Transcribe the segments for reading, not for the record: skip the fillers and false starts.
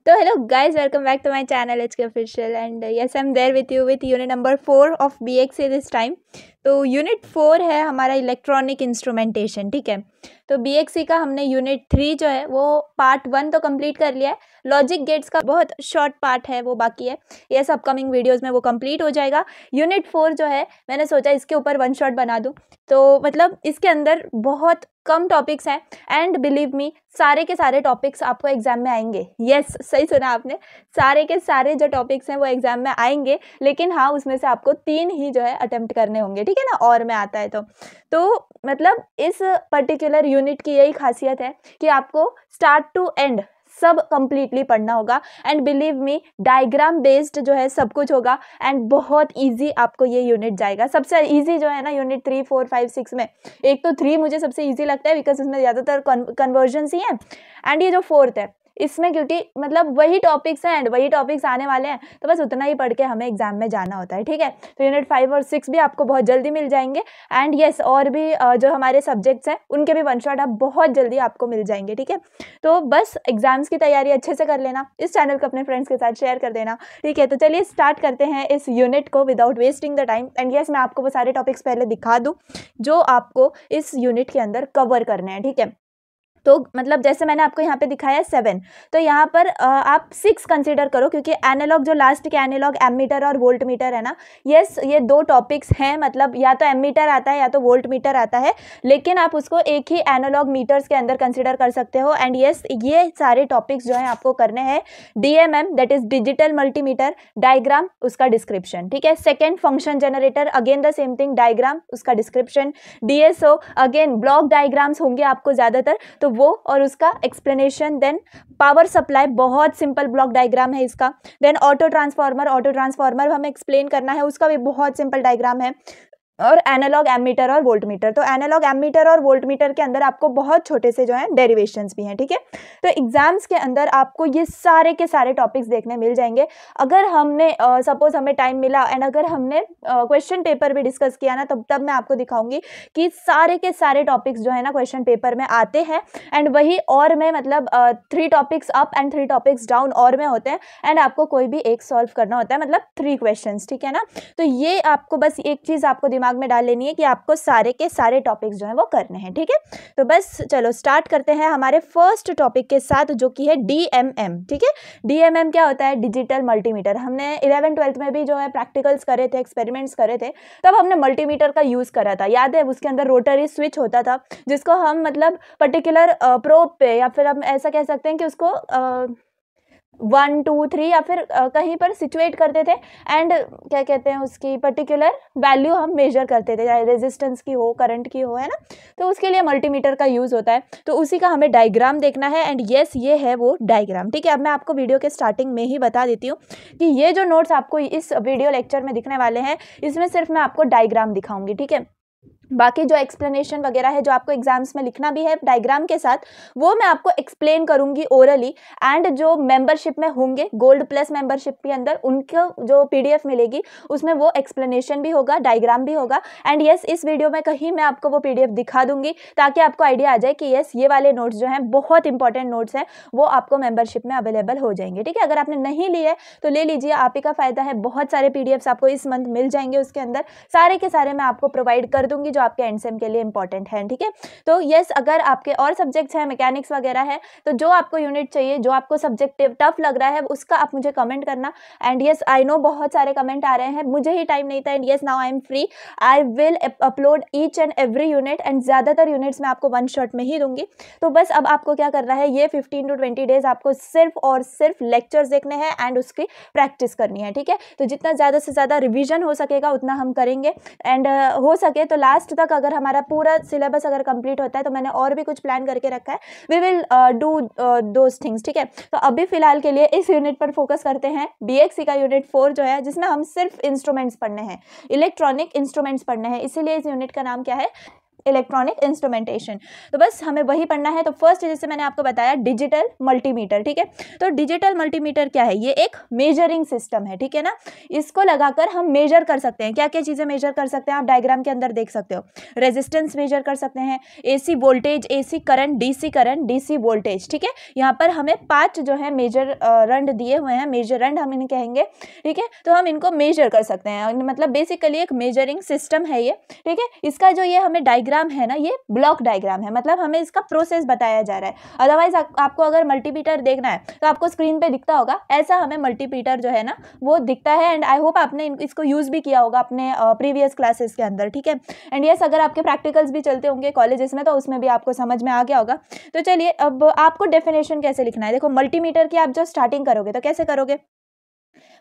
तो hello guys, welcome back to my channel HK official and yes I am there with you with unit number 4 of BXA this time. तो unit 4 है हमारा electronic instrumentation. ठीक है, तो BXC का हमने यूनिट 3 जो है वो पार्ट 1 तो कंप्लीट कर लिया है। लॉजिक गेट्स का बहुत शॉर्ट पार्ट है वो बाकी है, ये सब अपकमिंग वीडियोस में वो कंप्लीट हो जाएगा। यूनिट 4 जो है मैंने सोचा इसके ऊपर वन शॉट बना दूं, तो मतलब इसके अंदर बहुत कम टॉपिक्स हैं एंड बिलीव मी सारे के सारे टॉपिक्स आपको एग्जाम में आएंगे। यस, सही सुना आपने, सारे के सारे जो टॉपिक्स हैं वो एग्जाम में आएंगे, लेकिन हाँ उसमें से आपको 3 ही जो है अटेम्प्ट करने होंगे। ठीक है ना, और में आता है तो मतलब इस पर्टिकुलर यूनिट की यही खासियत है कि आपको स्टार्ट टू एंड सब कंप्लीटली पढ़ना होगा and believe me diagram based जो है सब कुछ होगा एंड बहुत इजी आपको ये यूनिट जाएगा। सबसे इजी जो है ना यूनिट 3, 4, 5, 6 में, एक तो 3 मुझे सबसे इजी लगता है बिकॉज इसमें ज़्यादातर कन्वर्जन्स ही हैं एंड ये जो 4th है इसमें क्योंकि मतलब वही टॉपिक्स हैं एंड वही टॉपिक्स आने वाले हैं, तो बस उतना ही पढ़ के हमें एग्जाम में जाना होता है। ठीक है, तो यूनिट 5 और 6 भी आपको बहुत जल्दी मिल जाएंगे एंड यस और भी जो हमारे सब्जेक्ट्स हैं उनके भी वन शॉट आप बहुत जल्दी आपको मिल जाएंगे। ठीक है, तो बस एग्जाम्स की तैयारी अच्छे से कर लेना, इस चैनल को अपने फ्रेंड्स के साथ शेयर कर देना। ठीक है, तो चलिए स्टार्ट करते हैं इस यूनिट को without wasting the time and yes मैं आपको वो सारे टॉपिक्स पहले दिखा दूँ जो आपको इस यूनिट के अंदर कवर करने हैं। ठीक है, तो मतलब जैसे मैंने आपको यहाँ पे दिखाया 7, तो यहाँ पर आप 6 कंसीडर करो क्योंकि एनालॉग जो लास्ट के एनालॉग एमीटर और वोल्ट मीटर है ना, यस ये 2 टॉपिक्स हैं, मतलब या तो एमीटर आता है या तो वोल्ट मीटर आता है, लेकिन आप उसको एक ही एनालॉग मीटर्स के अंदर कंसीडर कर सकते हो एंड यस ये सारे टॉपिक्स जो है आपको करने हैं। DMM that is digital multimeter, diagram उसका डिस्क्रिप्शन। ठीक है, second function generator again the same thing, diagram उसका description. DSO again block diagrams होंगे आपको ज़्यादातर, तो वो और उसका एक्सप्लेनेशन। देन पावर सप्लाई, बहुत सिंपल ब्लॉक डायग्राम है इसका। देन ऑटो ट्रांसफार्मर हमें एक्सप्लेन करना है, उसका भी बहुत सिंपल डायग्राम है। और एनालॉग एमीटर और वोल्ट मीटर, तो एनालॉग एमीटर और वोल्ट मीटर के अंदर आपको बहुत छोटे से जो है डेरिवेशंस भी हैं। ठीक है, तो एग्जाम्स के अंदर आपको ये सारे के सारे टॉपिक्स देखने मिल जाएंगे। अगर हमने सपोज हमें टाइम मिला एंड अगर हमने क्वेश्चन पेपर भी डिस्कस किया ना, तब मैं आपको दिखाऊंगी कि सारे के सारे टॉपिक्स जो है ना क्वेश्चन पेपर में आते हैं एंड वही और में मतलब 3 topics up and 3 topics down और में होते हैं एंड आपको कोई भी एक सॉल्व करना होता है, मतलब 3 क्वेश्चंस। ठीक है ना, तो ये आपको बस एक चीज़ आपको दिमाग में डाल लेनी है कि आपको सारे के सारे टॉपिक्स जो है वो करने हैं। ठीक है, तो बस चलो स्टार्ट करते हैं हमारे फर्स्ट टॉपिक के साथ जो कि है DMM। ठीक है, DMM क्या होता है? Digital multimeter. हमने 11th 12th में भी जो है प्रैक्टिकल्स करे थे, एक्सपेरिमेंट्स करे थे, तब हमने मल्टीमीटर का यूज करा था, याद है? उसके अंदर रोटरी स्विच होता था जिसको हम मतलब पर्टिकुलर प्रोब पे या फिर हम ऐसा कह सकते हैं कि उसको 1, 2, 3 या फिर कहीं पर सिचुएट करते थे एंड क्या कहते हैं उसकी पर्टिकुलर वैल्यू हम मेजर करते थे, चाहे रेजिस्टेंस की हो, करंट की हो, है ना, तो उसके लिए मल्टीमीटर का यूज़ होता है। तो उसी का हमें डायग्राम देखना है एंड यस ये है वो डायग्राम। ठीक है, अब मैं आपको वीडियो के स्टार्टिंग में ही बता देती हूँ कि ये जो नोट्स आपको इस वीडियो लेक्चर में दिखने वाले हैं इसमें सिर्फ मैं आपको डायग्राम दिखाऊंगी। ठीक है, बाकी जो एक्सप्लेनेशन वगैरह है जो आपको एग्जाम्स में लिखना भी है डायग्राम के साथ, वो मैं आपको एक्सप्लेन करूंगी ओरली एंड जो मेंबरशिप में होंगे गोल्ड प्लस मेंबरशिप के अंदर उनको जो PDF मिलेगी उसमें वो एक्सप्लेनेशन भी होगा, डायग्राम भी होगा एंड यस इस वीडियो में कहीं मैं आपको वो PDF दिखा दूंगी ताकि आपको आइडिया आ जाए कि यस ये वाले नोट्स जो हैं बहुत इंपॉर्टेंट नोट्स हैं, वो आपको मेंबरशिप में अवेलेबल हो जाएंगे। ठीक है, अगर आपने नहीं लिए तो ले लीजिए, आप ही का फायदा है। बहुत सारे PDFs आपको इस मंथ मिल जाएंगे, उसके अंदर सारे के सारे मैं आपको प्रोवाइड कर दूंगी जो आपके एंडसेम के लिए इंपॉर्टेंट है। ठीक है, तो यस अगर आपके और सब्जेक्ट्स हैं, मैकेनिक्स वगैरह है, तो जो आपको यूनिट चाहिए, जो आपको सब्जेक्ट टफ लग रहा है उसका आप मुझे कमेंट करना एंड यस आई नो बहुत सारे कमेंट आ रहे हैं, मुझे ही टाइम नहीं था and yes now I am free, I will upload each and every unit and ज़्यादातर यूनिट्स मैं आपको वन शॉट में ही दूंगी। तो बस अब आपको क्या करना है, ये 15 to 20 डेज आपको सिर्फ और सिर्फ लेक्चर्स देखने हैं एंड उसकी प्रैक्टिस करनी है। ठीक है, तो जितना ज़्यादा से ज़्यादा रिविजन हो सकेगा उतना हम करेंगे एंड हो सके तो लास्ट तक अगर हमारा पूरा सिलेबस अगर कंप्लीट होता है तो मैंने और भी कुछ प्लान करके रखा है, we will do those things. ठीक है, तो अभी फिलहाल के लिए इस यूनिट पर फोकस करते हैं, BXC का यूनिट 4 जो है जिसमें हम सिर्फ इंस्ट्रूमेंट्स पढ़ने हैं, इलेक्ट्रॉनिक इंस्ट्रूमेंट्स पढ़ने हैं, इसीलिए इस यूनिट का नाम क्या है? Electronic instrumentation. तो बस हमें वही पढ़ना है। तो फर्स्ट जैसे मैंने आपको बताया डिजिटल मल्टीमीटर, ठीक है। तो डिजिटल मल्टीमीटर क्या है, ये एक मेजरिंग सिस्टम है, ठीक है ना। इसको लगाकर हम मेजर कर सकते हैं, क्या क्या चीजें मेजर कर सकते हैं आप डायग्राम के अंदर देख सकते हो। रेजिस्टेंस मेजर कर सकते हैं, AC voltage, AC current, DC voltage, ठीक है। यहाँ पर हमें 5 जो है मेजर रंड दिए हुए हैं, मेजर रंड हम इन्हें कहेंगे, ठीक है। तो हम इनको मेजर कर सकते हैं, मतलब बेसिकली एक मेजरिंग सिस्टम है ये, ठीक है। इसका जो ये हमें डायग्राम है ना, ये ब्लॉक डायग्राम है, मतलब हमें इसका प्रोसेस बताया जा रहा है। अदरवाइज आपको अगर मल्टीमीटर देखना है तो आपको स्क्रीन पे दिखता होगा, ऐसा हमें मल्टीमीटर जो है ना वो दिखता है। एंड आई होप आपने इसको यूज भी किया होगा अपने प्रीवियस क्लासेस के अंदर, ठीक है। एंड यस, अगर आपके प्रैक्टिकल्स भी चलते होंगे कॉलेजेस में तो उसमें भी आपको समझ में आ गया होगा। तो चलिए, अब आपको डेफिनेशन कैसे लिखना है। देखो, मल्टीमीटर की आप जो स्टार्टिंग करोगे तो कैसे करोगे।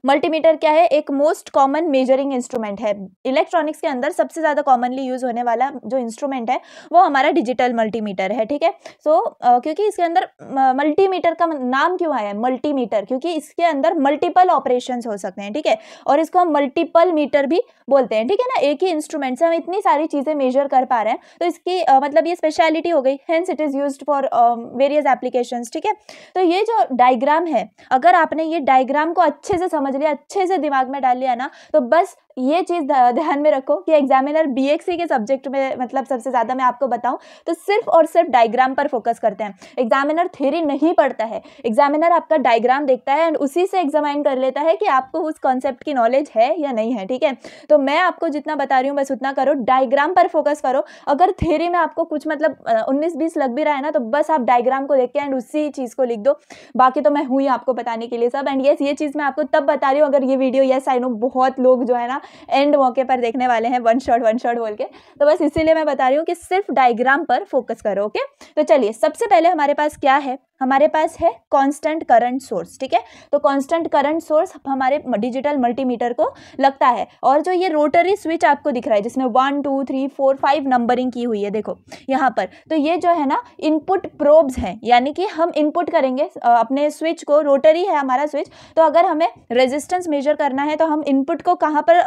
मल्टीमीटर क्या है, एक मोस्ट कॉमन मेजरिंग इंस्ट्रूमेंट है। इलेक्ट्रॉनिक्स के अंदर सबसे ज़्यादा कॉमनली यूज होने वाला जो इंस्ट्रूमेंट है वो हमारा डिजिटल मल्टीमीटर है, ठीक है। सो क्योंकि इसके अंदर मल्टीमीटर का नाम क्यों आया है मल्टीमीटर, क्योंकि इसके अंदर मल्टीपल ऑपरेशंस हो सकते हैं, ठीक है। और इसको हम मल्टीपल मीटर भी बोलते हैं, ठीक है ना। एक ही इंस्ट्रूमेंट से हम इतनी सारी चीज़ें मेजर कर पा रहे हैं, तो इसकी मतलब ये स्पेशलिटी हो गई, hence it is used for various applications, ठीक है। तो ये जो डायग्राम है, अगर आपने ये डायग्राम को अच्छे से समझ लिया, अच्छे से दिमाग में डाल लिया ना, तो बस ये चीज ध्यान में रखो कि एग्जामिनर बीएक्सी के सब्जेक्ट में, मतलब सबसे ज्यादा मैं आपको बताऊं तो सिर्फ और सिर्फ डायग्राम पर फोकस करते हैं। एग्जामिनर थ्योरी नहीं पढ़ता है, एग्जामिनर आपका डायग्राम देखता है एंड उसी से एग्जामाइन कर लेता है कि आपको उस कॉन्सेप्ट की नॉलेज है या नहीं है, ठीक है। तो मैं आपको जितना बता रही हूँ बस उतना करो, डायग्राम पर फोकस करो। अगर थ्योरी में आपको कुछ मतलब 19-20 लग भी रहा है ना, तो बस आप डायग्राम को देख के एंड उसी चीज को लिख दो। बाकी तो मैं हुई आपको बताने के लिए सब। एंड यस, ये चीज मैं आपको तब बता रही हूँ अगर ये वीडियो, यस आई नो बहुत लोग जो है ना एंड मौके पर देखने वाले हैं वन शॉट बोल के, तो बस इसीलिए मैं बता रही हूँ कि सिर्फ डायग्राम पर फोकस करो, ओके। तो चलिए, सबसे पहले हमारे पास क्या है, हमारे पास है कांस्टेंट करंट सोर्स, ठीक है। तो कांस्टेंट करंट सोर्स हमारे डिजिटल मल्टीमीटर को लगता है। और जो ये रोटरी स्विच आपको दिख रहा है जिसमें 1 2 3 4 5 नंबरिंग की हुई है, देखो यहाँ पर, तो ये जो है ना इनपुट प्रोब्स हैं, यानी कि हम इनपुट करेंगे अपने स्विच को, रोटरी है हमारा स्विच। तो अगर हमें रेजिस्टेंस मेजर करना है तो हम इनपुट को कहाँ पर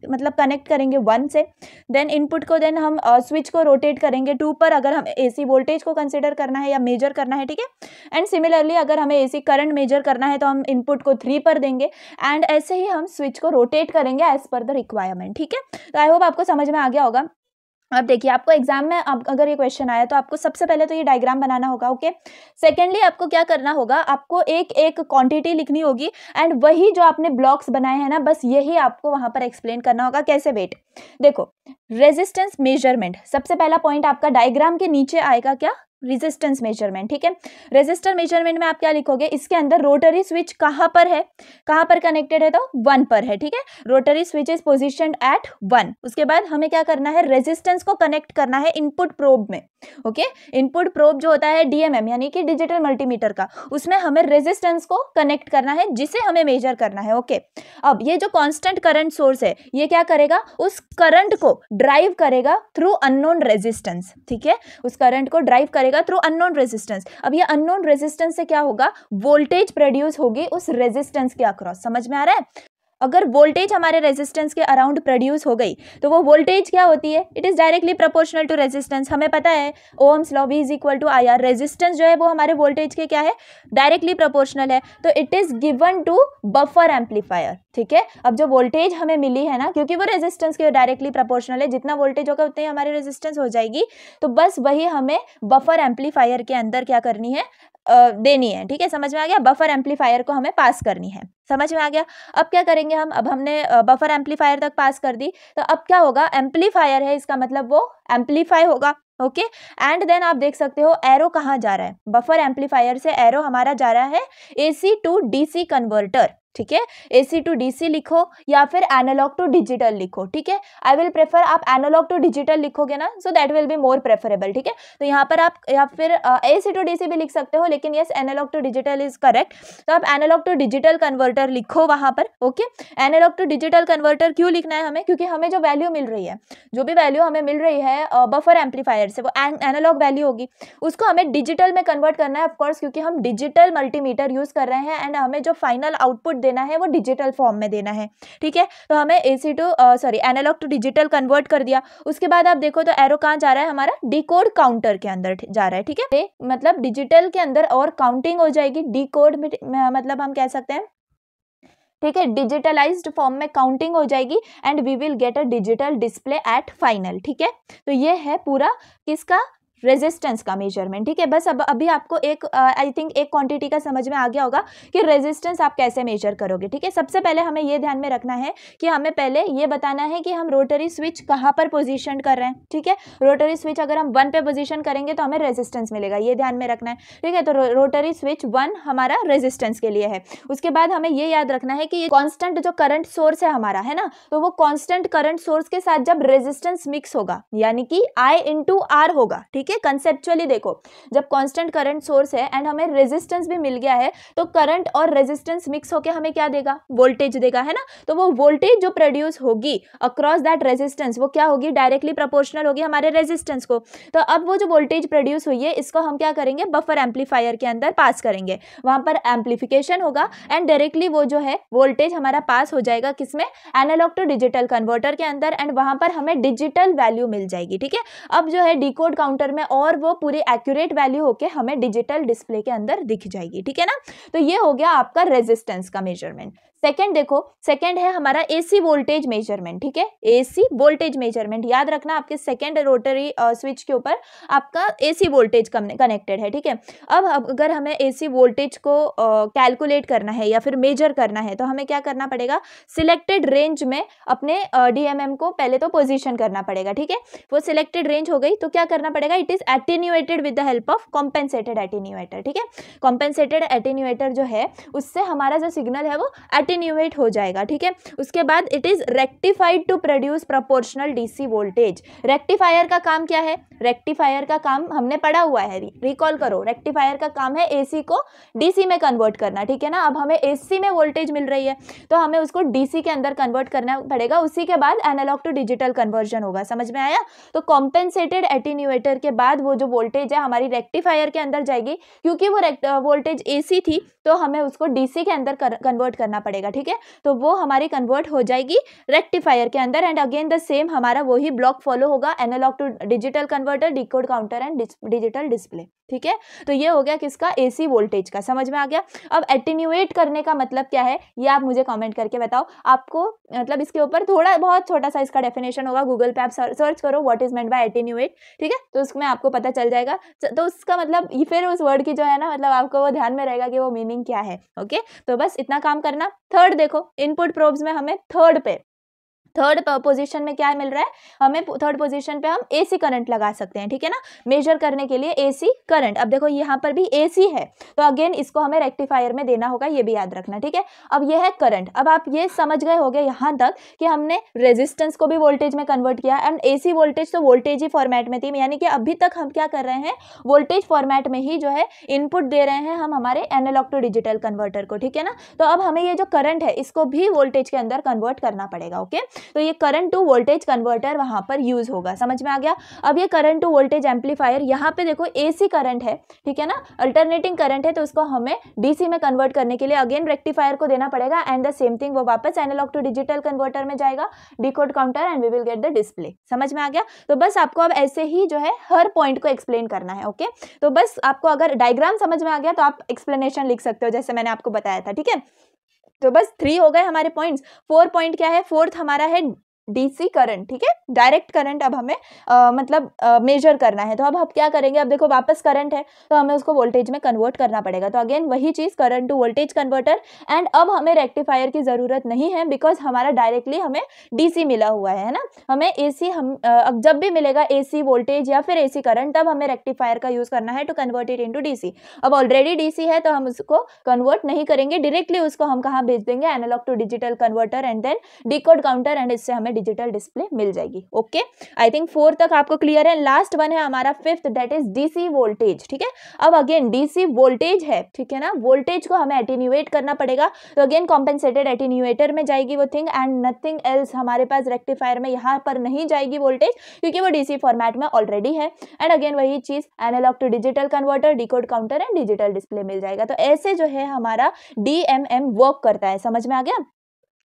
मतलब कनेक्ट करेंगे 1 से, देन इनपुट को, देन हम स्विच को रोटेट करेंगे 2 पर, अगर हमें एसी वोल्टेज को कंसिडर करना है या मेजर करना है, ठीक है। एंड सिमिलरली अगर हमें एसी करंट मेजर करना है तो हम इनपुट को 3 पर देंगे एंड ऐसे ही हम स्विच को रोटेट करेंगे एज पर द रिक्वायरमेंट, ठीक है। तो आई होप आपको समझ में आ गया होगा। अब देखिए, आपको एग्जाम में अगर ये क्वेश्चन आया तो आपको सबसे पहले तो ये डायग्राम बनाना होगा, ओके। सेकेंडली आपको क्या करना होगा, आपको एक एक क्वांटिटी लिखनी होगी एंड वही जो आपने ब्लॉक्स बनाए हैं ना, बस यही आपको वहां पर एक्सप्लेन करना होगा। कैसे, वेट, देखो, रेजिस्टेंस मेजरमेंट, सबसे पहला पॉइंट आपका डायग्राम के नीचे आएगा, क्या, रेजिस्टेंस मेजरमेंट, ठीक है। रेजिस्टर मेजरमेंट में आप क्या लिखोगे, इसके अंदर रोटरी स्विच कहां पर है, कहां पर कनेक्टेड है, तो 1 पर है, ठीक है। Rotary switch is positioned at 1। उसके बाद हमें क्या करना है, रेजिस्टेंस को कनेक्ट करना है इनपुट प्रोब में, ओके। इनपुट प्रोब जो होता है डीएमएम यानी कि डिजिटल मल्टीमीटर का, उसमें हमें रेजिस्टेंस को कनेक्ट करना है जिसे हमें मेजर करना है, ओके। अब ये जो कांस्टेंट करंट सोर्स है, ये क्या करेगा, उस करंट को ड्राइव करेगा थ्रू अननोन रेजिस्टेंस, ठीक है। उस करंट को ड्राइव करेगा थ्रू अननोन रेजिस्टेंस। अब ये अननोन रेजिस्टेंस से क्या होगा, वोल्टेज प्रोड्यूस होगी उस रेजिस्टेंस के अक्रॉस। समझ में आ रहा है। अगर वोल्टेज हमारे रेजिस्टेंस के अराउंड प्रोड्यूस हो गई तो वो वोल्टेज क्या होती है, it is directly proportional to resistance. हमें पता है Ohm's law, V = IR, resistance जो है वो हमारे वोल्टेज के क्या है, डायरेक्टली प्रोपोर्शनल है। तो it is given to buffer amplifier, ठीक है। अब जो वोल्टेज हमें मिली है ना, क्योंकि वो रेजिस्टेंस के डायरेक्टली प्रोपोर्शनल है, जितना वोल्टेज होगा उतनी हमारी रेजिस्टेंस हो जाएगी। तो बस वही हमें बफर एम्पलीफायर के अंदर क्या करनी है, देनी है, ठीक है। समझ में आ गया, बफर एम्पलीफायर को हमें पास करनी है, समझ में आ गया। अब क्या करेंगे हम, अब हमने बफर एम्पलीफायर तक पास कर दी, तो अब क्या होगा, एम्पलीफायर है, इसका मतलब वो एम्पलीफाई होगा, ओके। एंड देन आप देख सकते हो एरो कहाँ जा रहा है, बफर एम्पलीफायर से एरो हमारा जा रहा है AC टू DC कन्वर्टर, ठीक है। AC टू DC लिखो या फिर एनालॉग टू डिजिटल लिखो, ठीक है। आई विल प्रेफर आप एनालॉग टू डिजिटल लिखोगे ना, so that will be more preferable, ठीक है। तो यहाँ पर आप या फिर AC टू DC भी लिख सकते हो, लेकिन yes, analogue to digital is correct. तो आप एनालॉग टू डिजिटल कन्वर्टर लिखो वहां पर, okay. Analogue to digital converter क्यों लिखना है हमें, क्योंकि हमें जो वैल्यू मिल रही है, जो भी वैल्यू हमें मिल रही है बफर एम्पलीफायर से, वो एनालॉग वैल्यू होगी, उसको हमें डिजिटल में कन्वर्ट करना है, ऑफकोर्स, क्योंकि हम डिजिटल मल्टीमीटर यूज कर रहे हैं एंड हमें जो फाइनल आउटपुट देना है वो डिजिटल फॉर्म में देना है, ठीक है। तो हमें एनालॉग टू डिजिटल कन्वर्ट कर दिया। उसके बाद आप देखो तो एरो कहाँ जा रहा है, हमारा डिकोड काउंटर के अंदर जा रहा है, ठीक है। मतलब डिजिटल के अंदर और काउंटिंग हो जाएगी, डिकोड में मतलब हम कह सकते हैं, ठीक है, डिजिटलाइज्ड फॉर्म में काउंटिंग हो जाएगी and we will get a digital display at final, ठीक है। तो ये है पूरा किसका, रेजिस्टेंस का मेजरमेंट, ठीक है। बस अब अभी आपको एक आई थिंक एक क्वांटिटी का समझ में आ गया होगा कि रेजिस्टेंस आप कैसे मेजर करोगे, ठीक है। सबसे पहले हमें ये ध्यान में रखना है कि हमें पहले ये बताना है कि हम रोटरी स्विच कहाँ पर पोजीशन कर रहे हैं, ठीक है। रोटरी स्विच अगर हम 1 पे पोजीशन करेंगे तो हमें रेजिस्टेंस मिलेगा, ये ध्यान में रखना है, ठीक है। तो रोटरी स्विच 1 हमारा रेजिस्टेंस के लिए है। उसके बाद हमें ये याद रखना है कि ये कॉन्स्टेंट जो करंट सोर्स है हमारा, है ना, तो वो कॉन्स्टेंट करंट सोर्स के साथ जब रेजिस्टेंस मिक्स होगा यानी कि I × R होगा, ठीक है। कंसेप्चुअली देखो, जब कांस्टेंट करंट सोर्स है एंड हमें रेजिस्टेंस भी मिल गया है तो करंट और रेजिस्टेंस मिक्स होकर हमें क्या देगा, वोल्टेज देगा, है ना। तो वो वोल्टेज जो प्रोड्यूस होगी अक्रॉस दैट रेजिस्टेंस वो क्या होगी, डायरेक्टली प्रोपोर्शनल होगी हमारे रेजिस्टेंस को। तो अब वो जो वोल्टेज प्रोड्यूस हुई है इसको हम क्या करेंगे, बफर एम्पलीफायर के अंदर पास करेंगे, वहां पर एम्पलीफिकेशन होगा एंड डायरेक्टली वो जो है वोल्टेज हमारा पास हो जाएगा किसमें, एनालॉग टू डिजिटल कन्वर्टर के अंदर एंड वहां पर हमें डिजिटल वैल्यू मिल जाएगी, ठीक है। अब जो है डिकोड काउंटर में और वो पूरी एक्यूरेट वैल्यू होके हमें डिजिटल डिस्प्ले के अंदर दिख जाएगी, ठीक है ना। तो ये हो गया आपका रेजिस्टेंस का मेजरमेंट। सेकंड देखो, सेकंड है हमारा एसी वोल्टेज मेजरमेंट, ठीक है। एसी वोल्टेज मेजरमेंट याद रखना, आपके सेकंड रोटरी स्विच के ऊपर आपका एसी वोल्टेज कनेक्टेड है, ठीक है। अब अगर हमें एसी वोल्टेज को कैलकुलेट करना है या फिर मेजर करना है तो हमें क्या करना पड़ेगा, सिलेक्टेड रेंज में अपने डीएमएम को पहले तो पोजीशन करना पड़ेगा, ठीक है। वो सिलेक्टेड रेंज हो गई तो क्या करना पड़ेगा, it is attenuated with the help of compensated attenuator, ठीक है। कॉम्पेंसेटेड एटेन्यूएटर जो है उससे हमारा जो सिग्नल है वो एटेन्यूएट हो जाएगा, ठीक है। उसके बाद it is rectified to produce proportional DC voltage. Rectifier का काम क्या है, रेक्टिफायर का काम हमने पढ़ा हुआ है, रिकॉल करो, रेक्टिफायर का काम है एसी को डीसी में कन्वर्ट करना, ठीक है ना। अब हमें एसी में वोल्टेज मिल रही है तो हमें उसको डीसी के अंदर कन्वर्ट करना पड़ेगा, उसी के बाद एनालॉग टू डिजिटल कन्वर्जन होगा, समझ में आया। तो कॉम्पेंसेटेड एटेन्यूएटर के बाद वो जो वोल्टेज है हमारी रेक्टिफायर के अंदर जाएगी, क्योंकि वो वोल्टेज एसी थी तो हमें उसको डीसी के अंदर कन्वर्ट करना पड़ेगा, ठीक है। तो वो हमारी कन्वर्ट हो जाएगी रेक्टिफायर के अंदर एंड अगेन द सेम हमारा वही ब्लॉक फॉलो होगा, analogue to digital converter, decode counter and digital display, ठीक है। तो ये हो गया किसका, एसी वोल्टेज का, समझ में आ गया। अब एटेन्यूएट करने का मतलब क्या है ये आप मुझे कमेंट करके बताओ, आपको मतलब इसके ऊपर थोड़ा बहुत छोटा सा इसका डेफिनेशन होगा, गूगल पे आप सर्च करो what is meant by attenuate, ठीक है। तो उसमें आपको पता चल जाएगा, तो उसका मतलब फिर उस वर्ड की जो है ना मतलब आपको वो ध्यान में रहेगा कि वो मीनिंग क्या है, ओके। तो बस इतना काम करना। थर्ड देखो, इनपुट प्रोब्स में हमें थर्ड पोजीशन में क्या मिल रहा है, हमें थर्ड पोजीशन पे हम एसी करंट लगा सकते हैं, ठीक है ना, मेजर करने के लिए एसी करंट। अब देखो यहाँ पर भी एसी है तो अगेन इसको हमें रेक्टिफायर में देना होगा, ये भी याद रखना, ठीक है। अब ये है करंट। अब आप ये समझ गए होंगे यहाँ तक कि हमने रेजिस्टेंस को भी वोल्टेज में कन्वर्ट किया एंड एसी वोल्टेज तो वोल्टेज ही फॉर्मेट में थी, यानी कि अभी तक हम क्या कर रहे हैं, वोल्टेज फॉर्मेट में ही जो है इनपुट दे रहे हैं हम हमारे एनालॉग टू डिजिटल कन्वर्टर को, ठीक है ना। तो अब हमें ये जो करंट है इसको भी वोल्टेज के अंदर कन्वर्ट करना पड़ेगा, ओके। तो ये करंट टू वोल्टेज कन्वर्टर वहां पर यूज होगा, समझ में आ गया। अब ये करंट टू वोल्टेज एम्पलीफायर, यहाँ पे देखो एसी करंट है, ठीक है ना, अल्टरनेटिंग करंट है, तो उसको हमें डीसी में कन्वर्ट करने के लिए अगेन रेक्टिफायर को देना पड़ेगा एंड द सेम थिंग वो वापस एनालॉग टू डिजिटल कन्वर्टर में जाएगा, decode counter and we will get the display, समझ में आ गया। तो बस आपको अब ऐसे ही जो है हर पॉइंट को एक्सप्लेन करना है, ओके। तो बस आपको अगर डायग्राम समझ में आ गया तो आप एक्सप्लेनेशन लिख सकते हो जैसे मैंने आपको बताया था, ठीक है। तो बस 3 हो गए हमारे पॉइंट्स। 4 पॉइंट क्या है, फोर्थ हमारा है डीसी करंट, ठीक है, डायरेक्ट करंट अब हमें मतलब मेजर करना है। तो अब हम क्या करेंगे, अब देखो वापस करंट है तो हमें उसको वोल्टेज में कन्वर्ट करना पड़ेगा, तो अगेन वही चीज current to voltage converter and अब हमें रेक्टिफायर की जरूरत नहीं है बिकॉज हमारा डायरेक्टली हमें डीसी मिला हुआ है ना। हमें एसी अब जब भी मिलेगा एसी वोल्टेज या फिर एसी करंट तब हमें रेक्टिफायर का यूज करना है to convert it into DC. अब ऑलरेडी डीसी है तो हम उसको कन्वर्ट नहीं करेंगे, डायरेक्टली उसको हम कहाँ भेज देंगे, analogue to digital converter and then decode counter and इससे हमें हमें डिजिटल डिस्प्ले मिल जाएगी। ओके, आई थिंक 4 तक आपको क्लियर है। लास्ट वन है हमारा 5th, that is DC voltage. ठीक है, अब अगेन डीसी वोल्टेज है, ठीक है ना, वोल्टेज को हमें एटेन्यूएट करना पड़ेगा, तो अगेन कॉम्पेंसेटेड एटेन्यूएटर में जाएगी वो थिंग एंड नथिंग एल्स। हमारे पास रेक्टिफायर में यहाँ पर नहीं जाएगी वोल्टेज, क्योंकि वो डीसी फॉर्मेट में ऑलरेडी है। एंड अगेन वही चीज, analogue to digital converter, decode counter and digital display मिल जाएगा। तो ऐसे जो है हमारा डीएमएम वर्क करता है। समझ में आ गया?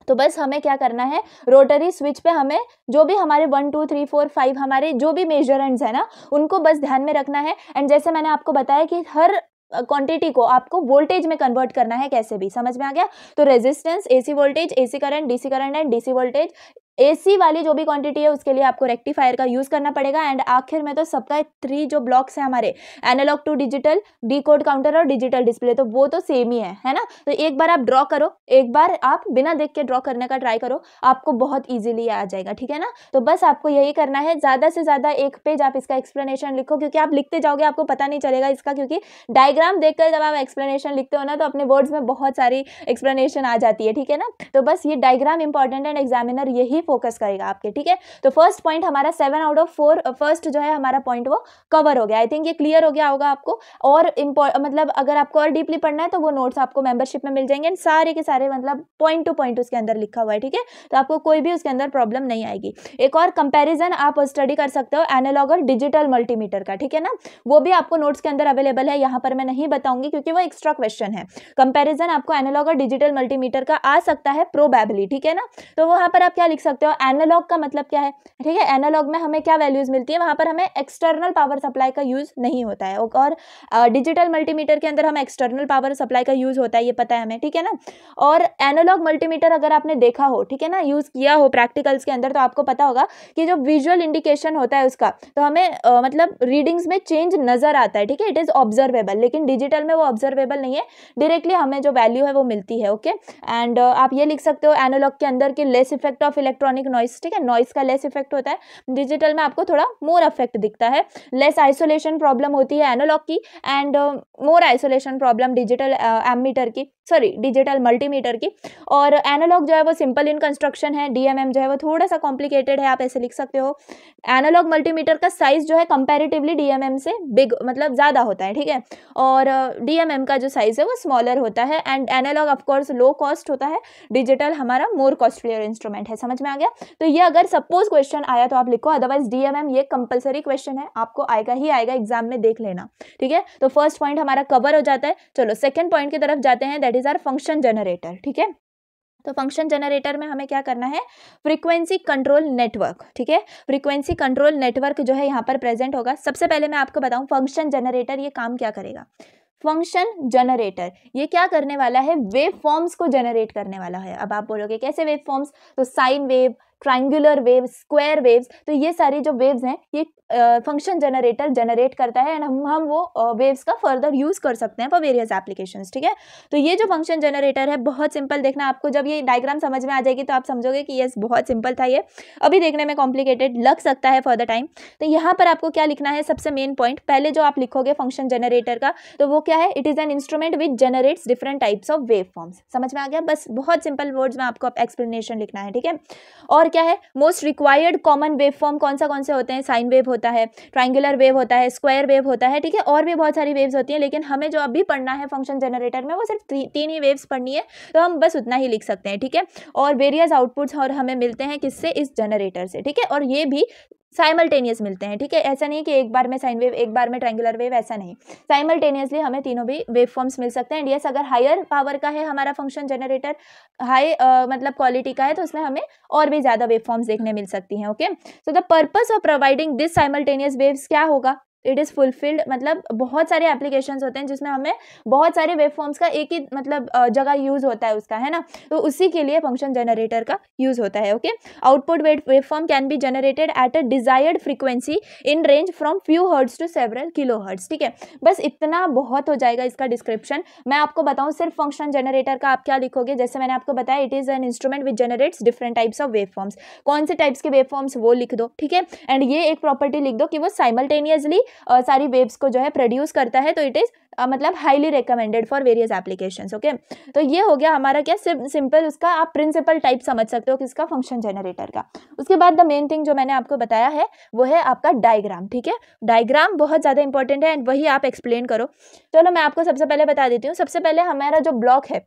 तो बस हमें क्या करना है, रोटरी स्विच पे हमें जो भी हमारे 1 2 3 4 5 हमारे जो भी मेजरेंट्स है ना, उनको बस ध्यान में रखना है। एंड जैसे मैंने आपको बताया कि हर क्वांटिटी को आपको वोल्टेज में कन्वर्ट करना है कैसे भी। समझ में आ गया? तो resistance, AC voltage, AC current and DC voltage, AC वाली जो भी क्वांटिटी है उसके लिए आपको रेक्टिफायर का यूज करना पड़ेगा। एंड आखिर में तो सबका 3 जो ब्लॉक्स है हमारे, analogue to digital, decode counter और डिजिटल डिस्प्ले, तो वो तो सेम ही है ना। तो एक बार आप ड्रॉ करो, एक बार आप बिना देख के ड्रॉ करने का ट्राई करो, आपको बहुत इजीली आ जाएगा। ठीक है ना, तो बस आपको यही करना है। ज्यादा से ज्यादा 1 पेज आप इसका एक्सप्लेनेशन लिखो, क्योंकि आप लिखते जाओगे आपको पता नहीं चलेगा इसका, क्योंकि डायग्राम देखकर जब आप एक्सप्लेनेशन लिखते हो ना, तो अपने वर्ड्स में बहुत सारी एक्सप्लेनेशन आ जाती है। ठीक है ना, तो बस ये डायग्राम इंपॉर्टेंट एंड एग्जामिनर यही फोकस करेगा आपके। ठीक है, तो फर्स्ट पॉइंट हमारा 7 आउट ऑफ 4 फर्स्ट जो है हमारा पॉइंट वो कवर हो गया। आई थिंक ये क्लियर हो गया होगा आपको। और मतलब अगर आपको और डीपली पढ़ना है तो वो नोट्स आपको मेंबरशिप में मिल जाएंगे, सारे के सारे मतलब पॉइंट टू पॉइंट उसके अंदर लिखा हुआ है। ठीक है, तो आपको कोई भी उसके अंदर प्रॉब्लम नहीं आएगी। एक और कंपैरिजन आप स्टडी कर सकते हो एनालॉग और डिजिटल मल्टीमीटर का। ठीक है ना, वो भी आपको नोट्स के अंदर अवेलेबल है, यहाँ पर मैं नहीं बताऊंगी क्योंकि वो एक्स्ट्रा क्वेश्चन है। कंपैरिजन आपको एनालॉग और डिजिटल मल्टीमीटर का आ सकता है प्रोबेबली। ठीक है ना, तो वहां पर आप क्या लिख सकते हो, एनालॉग का मतलब क्या है। ठीक है, एनालॉग में हमें क्या वैल्यूज मिलती है, वहां पर हमें एक्सटर्नल पावर सप्लाई का यूज नहीं होता है, और डिजिटल मल्टीमीटर के अंदर हमें एक्सटर्नल पावर सप्लाई का यूज होता है, ये पता है हमें। ठीक है ना, और एनालॉग मल्टीमीटर अगर आपने देखा हो, ठीक है ना, यूज किया हो प्रैक्टिकल्स के अंदर, तो आपको पता होगा कि जो विजुअल इंडिकेशन होता है उसका, तो हमें मतलब रीडिंग्स में चेंज नजर आता है। ठीक है, इट इज ऑब्जर्वेबल, लेकिन डिजिटल में वो ऑब्जर्वेबल नहीं है, डायरेक्टली हमें जो वैल्यू है वो मिलती है। ओके, एंड आप ये लिख सकते हो एनालॉग के अंदर की less effect of electronic noise. ठीक है, नॉइस का लेस इफेक्ट होता है, डिजिटल में आपको थोड़ा मोर इफेक्ट दिखता है। लेस आइसोलेशन प्रॉब्लम होती है एनालॉग की, and more isolation problem digital ammeter की, सॉरी डिजिटल मल्टीमीटर की। और एनालॉग जो है वो सिंपल इन कंस्ट्रक्शन है, डीएमएम जो है वो थोड़ा सा कॉम्प्लिकेटेड है, आप ऐसे लिख सकते हो। एनालॉग मल्टीमीटर का साइज जो है कंपैरेटिवली डीएमएम से बिग, मतलब ज्यादा होता है। ठीक है, और डीएमएम का जो साइज है वो स्मॉलर होता है। And analogue of course low cost होता है, डिजिटल हमारा मोर कॉस्टलियर इंस्ट्रूमेंट है। समझ में आ गया? तो ये अगर सपोज क्वेश्चन आया तो आप लिखो, अदरवाइज डीएमएम ये कंपलसरी क्वेश्चन है, आपको आएगा ही आएगा, एग्जाम में देख लेना। ठीक है, तो फर्स्ट पॉइंट हमारा कवर हो जाता है। चलो सेकंड पॉइंट की तरफ जाते हैं, that is our function generator. ठीक है, तो फंक्शन जनरेटर में हमें क्या करना है, फ्रीक्वेंसी कंट्रोल नेटवर्क। ठीक है, फ्रीक्वेंसी कंट्रोल नेटवर्क जो है यहाँ पर प्रेजेंट होगा। सबसे पहले मैं आपको बताऊं फंक्शन जनरेटर ये काम क्या करेगा। फंक्शन जनरेटर ये क्या करने वाला है, वेव फॉर्म्स को जनरेट करने वाला है। अब आप बोलोगे कैसे वेव फॉर्म्स, तो sine wave, triangular wave, square waves, तो ये सारी जो वेव्स हैं ये फंक्शन जनरेटर जनरेट करता है, एंड हम वो वेव्स का फर्दर यूज कर सकते हैं फॉर वेरियस एप्लीकेशंस। ठीक है, तो ये जो फंक्शन जनरेटर है बहुत सिंपल, देखना आपको जब ये डायग्राम समझ में आ जाएगी तो आप समझोगे कि यस बहुत सिंपल था, ये अभी देखने में कॉम्प्लिकेटेड लग सकता है फॉर द टाइम। तो यहाँ पर आपको क्या लिखना है, सबसे मेन पॉइंट पहले जो आप लिखोगे फंक्शन जनरेटर का, तो वो क्या है, it is an instrument which generates different types of wave forms. समझ में आ गया? बस बहुत सिंपल वर्ड्स में आपको एक्सप्लेनेशन लिखना है। ठीक है, और क्या है, most required common wave form कौन से होते हैं, साइन वेव होता है, ट्राइंगुलर वेव होता है, स्क्वायर वेव होता है। ठीक है, और भी बहुत सारी वेव्स होती हैं, लेकिन हमें जो अभी पढ़ना है फंक्शन जनरेटर में वो सिर्फ 3 ही वेव्स पढ़नी है, तो हम बस उतना ही लिख सकते हैं। ठीक है, और वेरियस आउटपुट्स और हमें मिलते हैं किससे, इस जनरेटर से। ठीक है, और ये भी साइमल्टेनियस मिलते हैं। ठीक है, ऐसा नहीं कि एक बार में साइन वेव एक बार में ट्रायंगुलर वेव, ऐसा नहीं, साइमल्टेनियसली हमें तीनों भी वेव फॉर्म्स मिल सकते हैं। एंड यस, अगर हायर पावर का है हमारा फंक्शन जनरेटर, हाई मतलब क्वालिटी का है, तो उसमें हमें और भी ज्यादा वेव फॉर्म्स देखने मिल सकती हैं। Okay, so the purpose of providing this simultaneous waves क्या होगा, इट इज फुलफिल्ड, मतलब बहुत सारे एप्लीकेशंस होते हैं जिसमें हमें बहुत सारे वेव फॉर्म्स का एक ही मतलब जगह यूज होता है उसका, है ना, तो उसी के लिए फंक्शन जनरेटर का यूज होता है। Okay, output wave form can be generated at a desired frequency in range from few hertz to several kilohertz. ठीक है, बस इतना बहुत हो जाएगा इसका डिस्क्रिप्शन। मैं आपको बताऊं सिर्फ फंक्शन जनरेटर का आप क्या लिखोगे, जैसे मैंने आपको बताया, it is an instrument which generates different types of wave forms. कौन से टाइप्स के वेव फॉर्म्स वो लिख दो। ठीक है, एंड ये एक प्रॉपर्टी लिख दो कि वो साइमल्टेनियसली सारी वेव्स को जो है प्रोड्यूस करता है, तो इट इज़ मतलब highly recommended for various applications. Okay, तो ये हो गया हमारा क्या सिंपल उसका आप प्रिंसिपल टाइप समझ सकते हो किसका, फंक्शन जनरेटर का। उसके बाद द मेन थिंग जो मैंने आपको बताया है वो है आपका डायग्राम। ठीक है, डायग्राम बहुत ज़्यादा इंपॉर्टेंट है एंड वही आप एक्सप्लेन करो। चलो मैं आपको सबसे पहले बता देती हूँ। सबसे पहले हमारा जो ब्लॉक है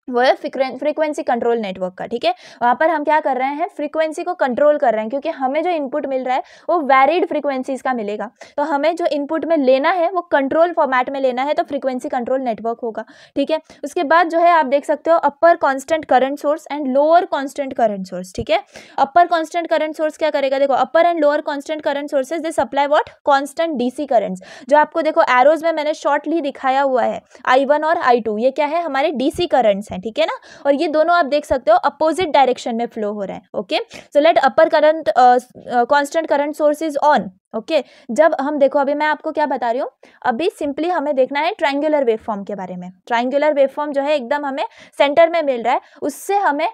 वो है फ्रीक्वेंसी कंट्रोल नेटवर्क का। ठीक है, वहाँ पर हम क्या कर रहे हैं, फ्रीक्वेंसी को कंट्रोल कर रहे हैं, क्योंकि हमें जो इनपुट मिल रहा है वो वैरिड फ्रीक्वेंसीज का मिलेगा। तो हमें जो इनपुट में लेना है वो कंट्रोल फॉर्मेट में लेना है, तो फ्रीक्वेंसी कंट्रोल नेटवर्क होगा। ठीक है, उसके बाद जो है आप देख सकते हो upper constant current source and lower constant current source. ठीक है, अपर कांस्टेंट करंट सोर्स क्या करेगा, देखो upper and lower constant current sources they supply what, constant DC currents. जो आपको देखो एरोज में मैंने शॉर्टली दिखाया हुआ है I1 और I2, ये क्या है, हमारे डीसी करंट्स हैं। ठीक है ना, और ये दोनों आप देख सकते हो अपोजिट डायरेक्शन में फ्लो हो रहे हैं। Okay, so let upper current constant current source is on. Okay, जब हम देखो अभी मैं आपको क्या बता रही हूँ, अभी सिंपली हमें देखना है ट्रायंगुलर वेवफॉर्म के बारे में। ट्रायंगुलर वेवफॉर्म जो है एकदम हमें सेंटर में मिल रहा है, उससे हमें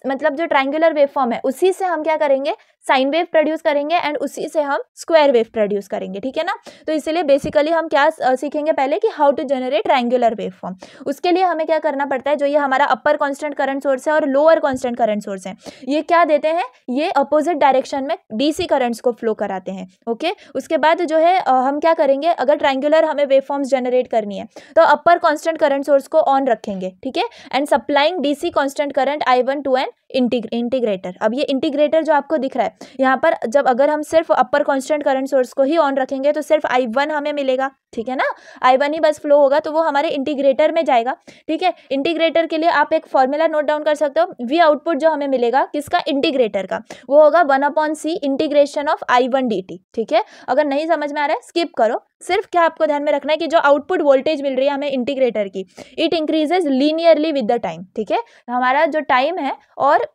मतलब जो ट्रायंगुलर वेवफॉर्म है उसी से हम क्या करेंगे, साइन वेव प्रोड्यूस करेंगे एंड उसी से हम स्क्वायर वेव प्रोड्यूस करेंगे। ठीक है ना, तो इसलिए बेसिकली हम क्या सीखेंगे पहले कि how to generate triangular waveform. उसके लिए हमें क्या करना पड़ता है, जो ये हमारा अपर कांस्टेंट करंट सोर्स है और लोअर कांस्टेंट करंट सोर्स है, ये क्या देते हैं, ये अपोजिट डायरेक्शन में डीसी करंट्स को फ्लो कराते हैं। ओके, उसके बाद जो है हम क्या करेंगे, अगर ट्रायंगुलर हमें वेवफॉर्म्स जनरेट करनी है तो अपर कांस्टेंट करंट सोर्स को ऑन रखेंगे। ठीक है, and supplying DC constant current I1 to an integrator. अब ये इंटीग्रेटर जो आपको दिख रहा है यहाँ पर, जब अगर हम सिर्फ अपर कांस्टेंट करंट सोर्स को ही ऑन रखेंगे तो सिर्फ I1 हमें मिलेगा। ठीक है ना, I1 ही बस फ्लो होगा, तो वो हमारे इंटीग्रेटर में जाएगा। ठीक है, इंटीग्रेटर के लिए आप एक फॉर्मूला नोट डाउन कर सकते हो, वी आउटपुट जो हमें मिलेगा किसका, इंटीग्रेटर का, वो होगा 1/c integration of I1 dt। ठीक है, अगर नहीं समझ में आ रहा है स्किप करो, सिर्फ क्या आपको ध्यान में रखना है कि जो आउटपुट वोल्टेज मिल रही है हमें इंटीग्रेटर की, it increases linearly with the time. ठीक है, हमारा जो टाइम है और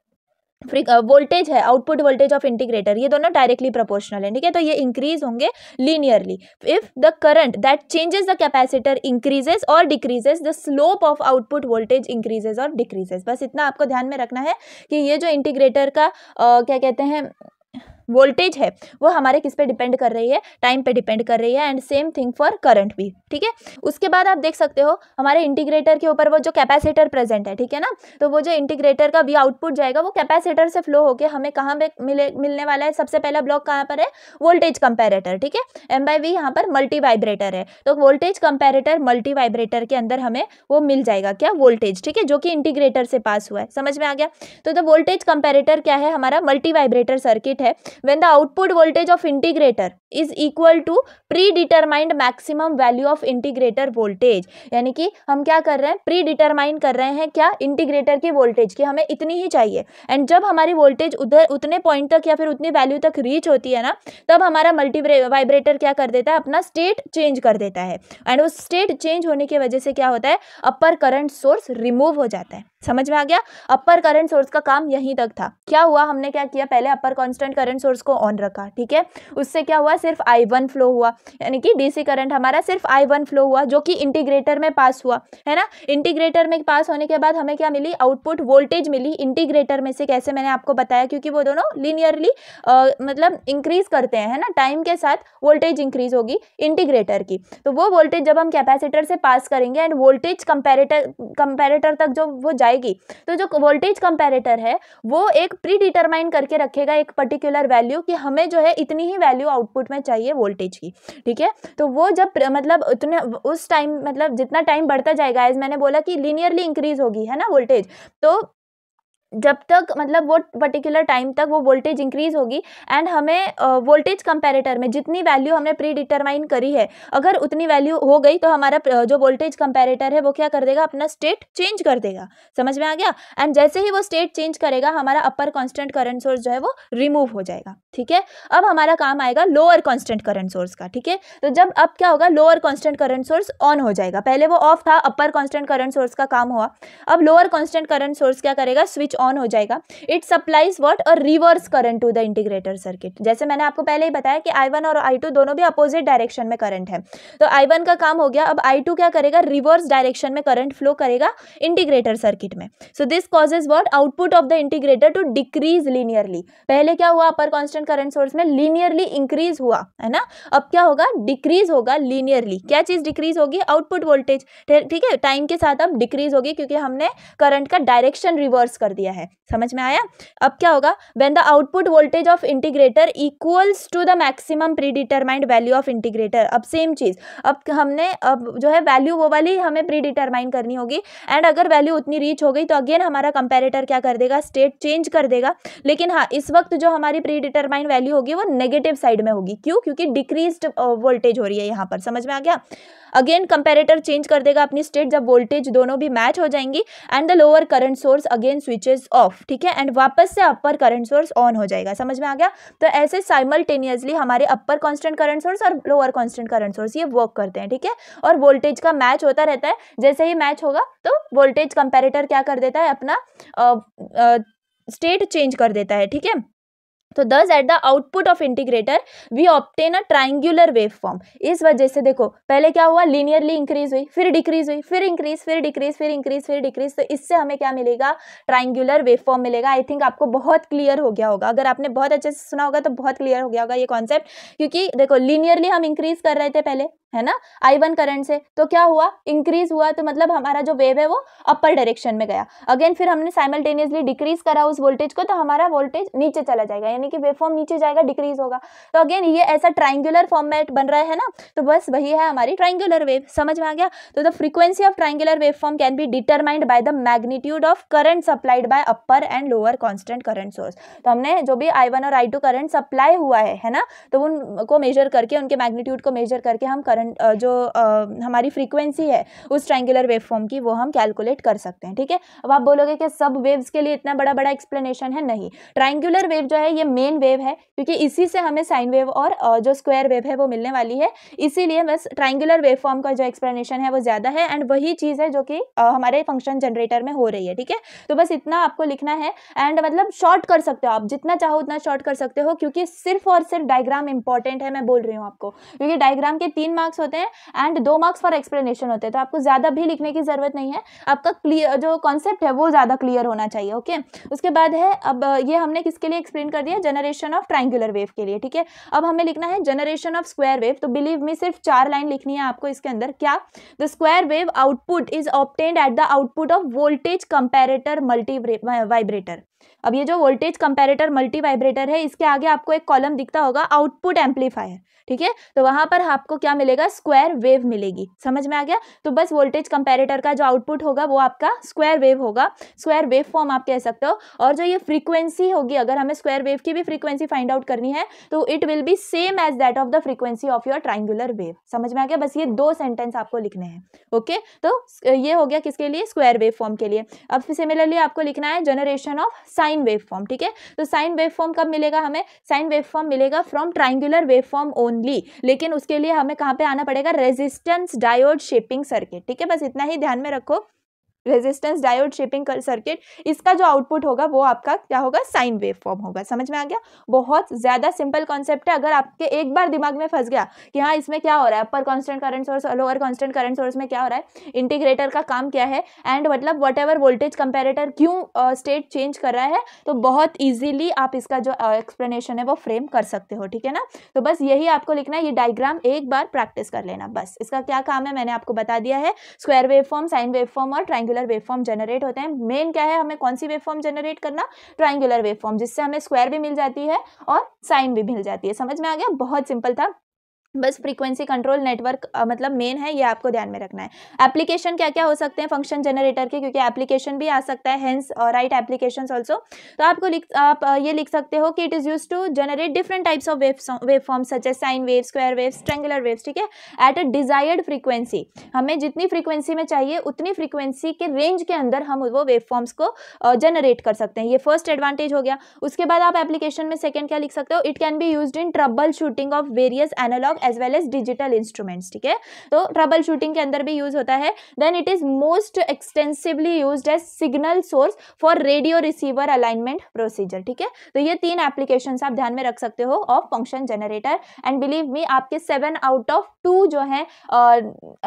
वोल्टेज है, आउटपुट वोल्टेज ऑफ इंटीग्रेटर, ये दोनों डायरेक्टली प्रोपोर्शनल है। ठीक है, तो ये इंक्रीज होंगे linearly. If the current that changes the capacitor increases और decreases, the slope of output voltage increases और डिक्रीजेस। बस इतना आपको ध्यान में रखना है कि ये जो इंटीग्रेटर का क्या कहते हैं वोल्टेज है वो हमारे किस पे डिपेंड कर रही है, टाइम पे डिपेंड कर रही है, and same thing for current भी। ठीक है, उसके बाद आप देख सकते हो हमारे इंटीग्रेटर के ऊपर वो जो कैपेसिटर प्रेजेंट है। ठीक है ना, तो वो जो इंटीग्रेटर का वी आउटपुट जाएगा वो कैपेसिटर से फ्लो होके हमें कहाँ पे मिलने वाला है, सबसे पहला ब्लॉक कहाँ पर है, वोल्टेज कंपेरेटर। ठीक है, M/V यहाँ पर मल्टी वाइब्रेटर है, तो वोल्टेज कंपेरेटर मल्टी वाइब्रेटर के अंदर हमें वो मिल जाएगा क्या, वोल्टेज। ठीक है, जो कि इंटीग्रेटर से पास हुआ है, समझ में आ गया। तो द वोल्टेज कंपेरेटर क्या है, हमारा मल्टी वाइब्रेटर सर्किट है। When the output voltage of integrator is equal to predetermined maximum value of integrator voltage, यानी कि हम क्या कर रहे हैं, प्री डिटरमाइन कर रहे हैं क्या, इंटीग्रेटर की वोल्टेज की हमें इतनी ही चाहिए, एंड जब हमारी वोल्टेज उधर उतने पॉइंट तक या फिर उतनी वैल्यू तक रीच होती है ना, तब हमारा मल्टी वाइब्रेटर क्या कर देता है, अपना स्टेट चेंज कर देता है, एंड उस स्टेट चेंज होने की वजह से क्या होता है, अपर करंट सोर्स रिमूव हो जाता है। समझ में आ गया, अपर करंट सोर्स का काम यहीं तक था। क्या हुआ, हमने क्या किया, पहले अपर कांस्टेंट करंट सोर्स को ऑन रखा। ठीक है, उससे क्या हुआ, सिर्फ I1 फ्लो हुआ, यानी कि डीसी करंट हमारा सिर्फ I1 फ्लो हुआ, जो कि इंटीग्रेटर में पास हुआ है ना। इंटीग्रेटर में पास होने के बाद हमें क्या मिली, आउटपुट वोल्टेज मिली इंटीग्रेटर में से। कैसे, मैंने आपको बताया, क्योंकि वो दोनों लीनियरली मतलब इंक्रीज करते हैं, है ना, टाइम के साथ वोल्टेज इंक्रीज होगी इंटीग्रेटर की। तो वो वोल्टेज जब हम कैपेसिटर से पास करेंगे एंड वोल्टेज कंपेरेटर तक जो वो जाएगी, तो जो वोल्टेज कंपेरेटर है वो एक प्री डिटरमाइन करके रखेगा एक पर्टिकुलर वैल्यू कि हमें जो है इतनी ही वैल्यू आउटपुट में चाहिए वोल्टेज की। ठीक है, तो वो जब मतलब उतने उस टाइम मतलब जितना टाइम बढ़ता जाएगा, एज मैंने बोला कि लीनियरली इंक्रीज होगी, है ना, वोल्टेज, तो जब तक मतलब वो पर्टिकुलर टाइम तक वो वोल्टेज इंक्रीज होगी एंड हमें वोल्टेज कंपैरेटर में जितनी वैल्यू हमने प्री डिटरमाइन करी है, अगर उतनी वैल्यू हो गई तो हमारा जो वोल्टेज कंपैरेटर है वो क्या कर देगा, अपना स्टेट चेंज कर देगा। समझ में आ गया, एंड जैसे ही वो स्टेट चेंज करेगा हमारा अपर कांस्टेंट करंट सोर्स जो है वो रिमूव हो जाएगा। ठीक है, अब हमारा काम आएगा लोअर कांस्टेंट करंट सोर्स का। ठीक है, तो जब अब क्या होगा, lower constant current source on हो जाएगा, पहले वो ऑफ था, अपर कांस्टेंट करंट सोर्स का काम हुआ, अब लोअर कांस्टेंट करंट सोर्स क्या करेगा, स्विच ऑन हो जाएगा, it supplies what, a reverse current to the integrator circuit. जैसे मैंने आपको पहले ही बताया कि I1 और I2 दोनों भी अपोजिट डायरेक्शन में करंट है, तो I1 का काम हो गया, अब I2 क्या करेगा, रिवर्स डायरेक्शन में करंट फ्लो करेगा इंटीग्रेटर सर्किट में। So this causes what, output of the integrator to decrease linearly. पहले क्या हुआ, अपर कांस्टेंट करंट सोर्स में लीनियरली इंक्रीज हुआ है ना, अब क्या होगा, डिक्रीज होगा लीनियरली। क्या चीज डिक्रीज होगी, आउटपुट वोल्टेज, ठीक है, टाइम के साथ अब डिक्रीज होगी क्योंकि हमने करंट का डायरेक्शन रिवर्स कर दिया है। समझ में आया। अब क्या होगा, when the output voltage of integrator equals to the maximum predetermined value of integrator. अब सेम चीज, अब हमने अब जो है वैल्यू वो वाली हमें प्रीडिटरमाइन करनी होगी, एंड अगर वैल्यू उतनी रीच हो गई तो अगेन हमारा कंपैरेटर क्या कर देगा, स्टेट चेंज कर देगा। लेकिन हाँ, इस वक्त जो हमारी प्रीडिटरमाइन वैल्यू होगी वो नेगेटिव साइड में होगी। क्यों, क्योंकि डिक्रीज्ड वोल्टेज हो रही है यहाँ पर। समझ में आ गया। अगेन कंपैरेटर चेंज कर देगा अपनी स्टेट जब वोल्टेज दोनों भी मैच हो जाएंगी, and the lower current source again switches of, ठीक है, एंड वापस से अपर करंट सोर्स ऑन हो जाएगा। समझ में आ गया। तो ऐसे साइमल्टेनियसली हमारे अपर कांस्टेंट करंट सोर्स और लोअर कांस्टेंट करंट सोर्स ये वर्क करते हैं, ठीक है, और वोल्टेज का मैच होता रहता है। जैसे ही मैच होगा तो वोल्टेज कंपैरेटर क्या कर देता है, अपना स्टेट चेंज कर देता है, ठीक है। तो thus at the output of integrator we obtain a triangular wave form. इस वजह से देखो पहले क्या हुआ, लीनियरली इंक्रीज हुई, फिर डिक्रीज हुई, फिर इंक्रीज, फिर डिक्रीज, फिर इंक्रीज, फिर डिक्रीज। तो इससे हमें क्या मिलेगा, ट्राइंगुलर वेव फॉर्म मिलेगा। आई थिंक आपको बहुत क्लियर हो गया होगा, अगर आपने बहुत अच्छे से सुना होगा तो बहुत क्लियर हो गया होगा ये कॉन्सेप्ट। क्योंकि देखो लीनियरली हम इंक्रीज कर रहे थे पहले, है ना, I1 करंट से, तो क्या हुआ, इंक्रीज हुआ, तो मतलब हमारा जो वेव है वो अपर डायरेक्शन में गया। अगेन फिर हमने साइमल्टेनियसली डिक्रीज करा उस वोल्टेज को, तो हमारा वोल्टेज नीचे चला जाएगा, यानी कि वेव फॉर्म नीचे जाएगा, डिक्रीज होगा। तो अगेन ये ऐसा ट्राइंगुलर फॉर्मेट बन रहा है ना, तो बस वही है हमारी ट्राइंगुलर वेव। समझ में आ गया। तो the frequency of triangular wave form can be determined by the magnitude of current supplied by upper and lower constant current source. तो हमने जो भी I1 और I2 करंट सप्लाई हुआ है ना, तो उनको मेजर करके, उनके मैग्नीट्यूड को मेजर करके हम करंट जो हमारी फ्रीक्वेंसी है उस ट्राइंगुलर वेव फॉर्म की, वो हम कैलकुलेट कर सकते हैं, ठीक है। अब आप बोलोगे कि सब वेव्स के लिए इतना बड़ा बड़ा एक्सप्लेनेशन है, नहीं। ट्राइंगुलर वेव जो है ये मेन वेव है, क्योंकि इसी से हमें साइन वेव और जो स्क्वायर वेव है वो मिलने वाली है, इसीलिए बस ट्राइंगुलर वेव फॉर्म का जो एक्सप्लेनेशन है वो ज्यादा है, एंड वही चीज है जो कि हमारे फंक्शन जनरेटर में हो रही है, ठीक है। तो बस इतना आपको लिखना है, एंड मतलब शॉर्ट कर सकते हो आप, जितना चाहो उतना शॉर्ट कर सकते हो, क्योंकि सिर्फ और सिर्फ डायग्राम इंपॉर्टेंट है, मैं बोल रही हूँ आपको, क्योंकि डायग्राम के 3 मार्क्स होते हैं एंड 2 मार्क्स फॉर एक्सप्लेनेशन होते हैं, तो आपको ज्यादा भी लिखने की जरूरत नहीं है, आपका क्लियर जो कॉन्सेप्ट है वो ज्यादा क्लियर होना चाहिए, ओके। उसके बाद है, अब ये हमने किसके लिए एक्सप्लेन कर दिया, जनरेशन ऑफ ट्राइंगुलर वेव के लिए, ठीक है। अब हमें लिखना है जनरेशन ऑफ स्क्वायर वेव। तो बिलीव मी, सिर्फ 4 लाइन लिखनी है आपको इसके अंदर। क्या, the square wave output is obtained eight the output of voltage comparator multi vibrator. अब ये जो वोल्टेज कंपैरेटर मल्टी वाइब्रेटर है, इसके आगे आपको एक कॉलम दिखता होगा आउटपुट एम्पलीफायर, ठीक है। तो वहां पर आपको क्या मिलेगा, स्क्वायर वेव मिलेगी। समझ में आ गया। तो बस वोल्टेज कंपैरेटर का जो आउटपुट होगा वो आपका स्क्वायर वेव होगा, स्क्वायर वेव फॉर्म आप कह सकते हो। और जो ये फ्रीक्वेंसी होगी, अगर हमें स्क्वायर वेव की भी फ्रीक्वेंसी फाइंड आउट करनी है तो it will be same as that of the frequency of your triangular wave. समझ में आ गया। बस ये 2 सेंटेंस आपको लिखने हैं, ओके। तो ये हो गया किसके लिए, स्क्वायर वेव फॉर्म के लिए। अब सिमिलरली आपको लिखना है generation of sine wave form, ठीक है। तो साइन वेव फॉर्म कब मिलेगा हमें, साइन वेव फॉर्म मिलेगा from triangular wave form only, लेकिन उसके लिए हमें कहां पे आना पड़ेगा, रेजिस्टेंस डायोड शेपिंग सर्किट, ठीक है। बस इतना ही ध्यान में रखो, रेजिस्टेंस डायोड शेपिंग सर्किट, इसका जो आउटपुट होगा वो आपका क्या होगा, साइन वेव फॉर्म होगा। समझ में आ गया। बहुत ज्यादा सिंपल कॉन्सेप्ट है। अगर आपके एक बार दिमाग में फंस गया कि हाँ इसमें क्या हो रहा है, अपर कांस्टेंट करंट सोर्स और लोअर कांस्टेंट करंट सोर्स में क्या हो रहा है, इंटीग्रेटर का काम क्या है, एंड मतलब व्हाटएवर वोल्टेज कंपैरेटर क्यों स्टेट चेंज कर रहा है, तो बहुत इजीली आप इसका जो एक्सप्लेनेशन है वो फ्रेम कर सकते हो, ठीक है ना। तो बस यही आपको लिखना है, ये डायग्राम एक बार प्रैक्टिस कर लेना, बस इसका क्या काम है मैंने आपको बता दिया है। Square wave form, sine wave form और ट्राइंगुलर वेव फॉर्म जनरेट होते हैं। मेन क्या है, हमें कौन सी वेव फॉर्म जनरेट करना, ट्राइंगुलर वेव फॉर्म, जिससे हमें स्क्वायर भी मिल जाती है और साइन भी मिल जाती है। समझ में आ गया। बहुत सिंपल था। बस फ्रीक्वेंसी कंट्रोल नेटवर्क मतलब मेन है, ये आपको ध्यान में रखना है। एप्लीकेशन क्या क्या हो सकते हैं फंक्शन जनरेटर के, क्योंकि एप्लीकेशन भी आ सकता है, हेंस राइट एप्लीकेशंस आल्सो। तो आप ये लिख सकते हो कि it is used to generate different types of wave forms such as sine wave, square waves, triangular waves, ठीक है, एट अ डिजायर्ड फ्रीक्वेंसी। हमें जितनी फ्रीक्वेंसी में चाहिए उतनी फ्रीक्वेंसी के रेंज के अंदर हम वो वेव फॉर्म्स को जनरेट कर सकते हैं। ये फर्स्ट एडवांटेज हो गया। उसके बाद आप एप्लीकेशन में सेकेंड क्या लिख सकते हो, it can be used in troubleshooting of various analogue as well as digital instruments, ठीक है। तो ट्रबल शूटिंग के अंदर भी यूज होता है। Then it is most extensively used as signal source for radio receiver alignment procedure, ठीक है। तो ये 3 एप्लीकेशन आप ध्यान में रख सकते हो of function generator, and believe me आपके 7 आउट ऑफ 2 जो है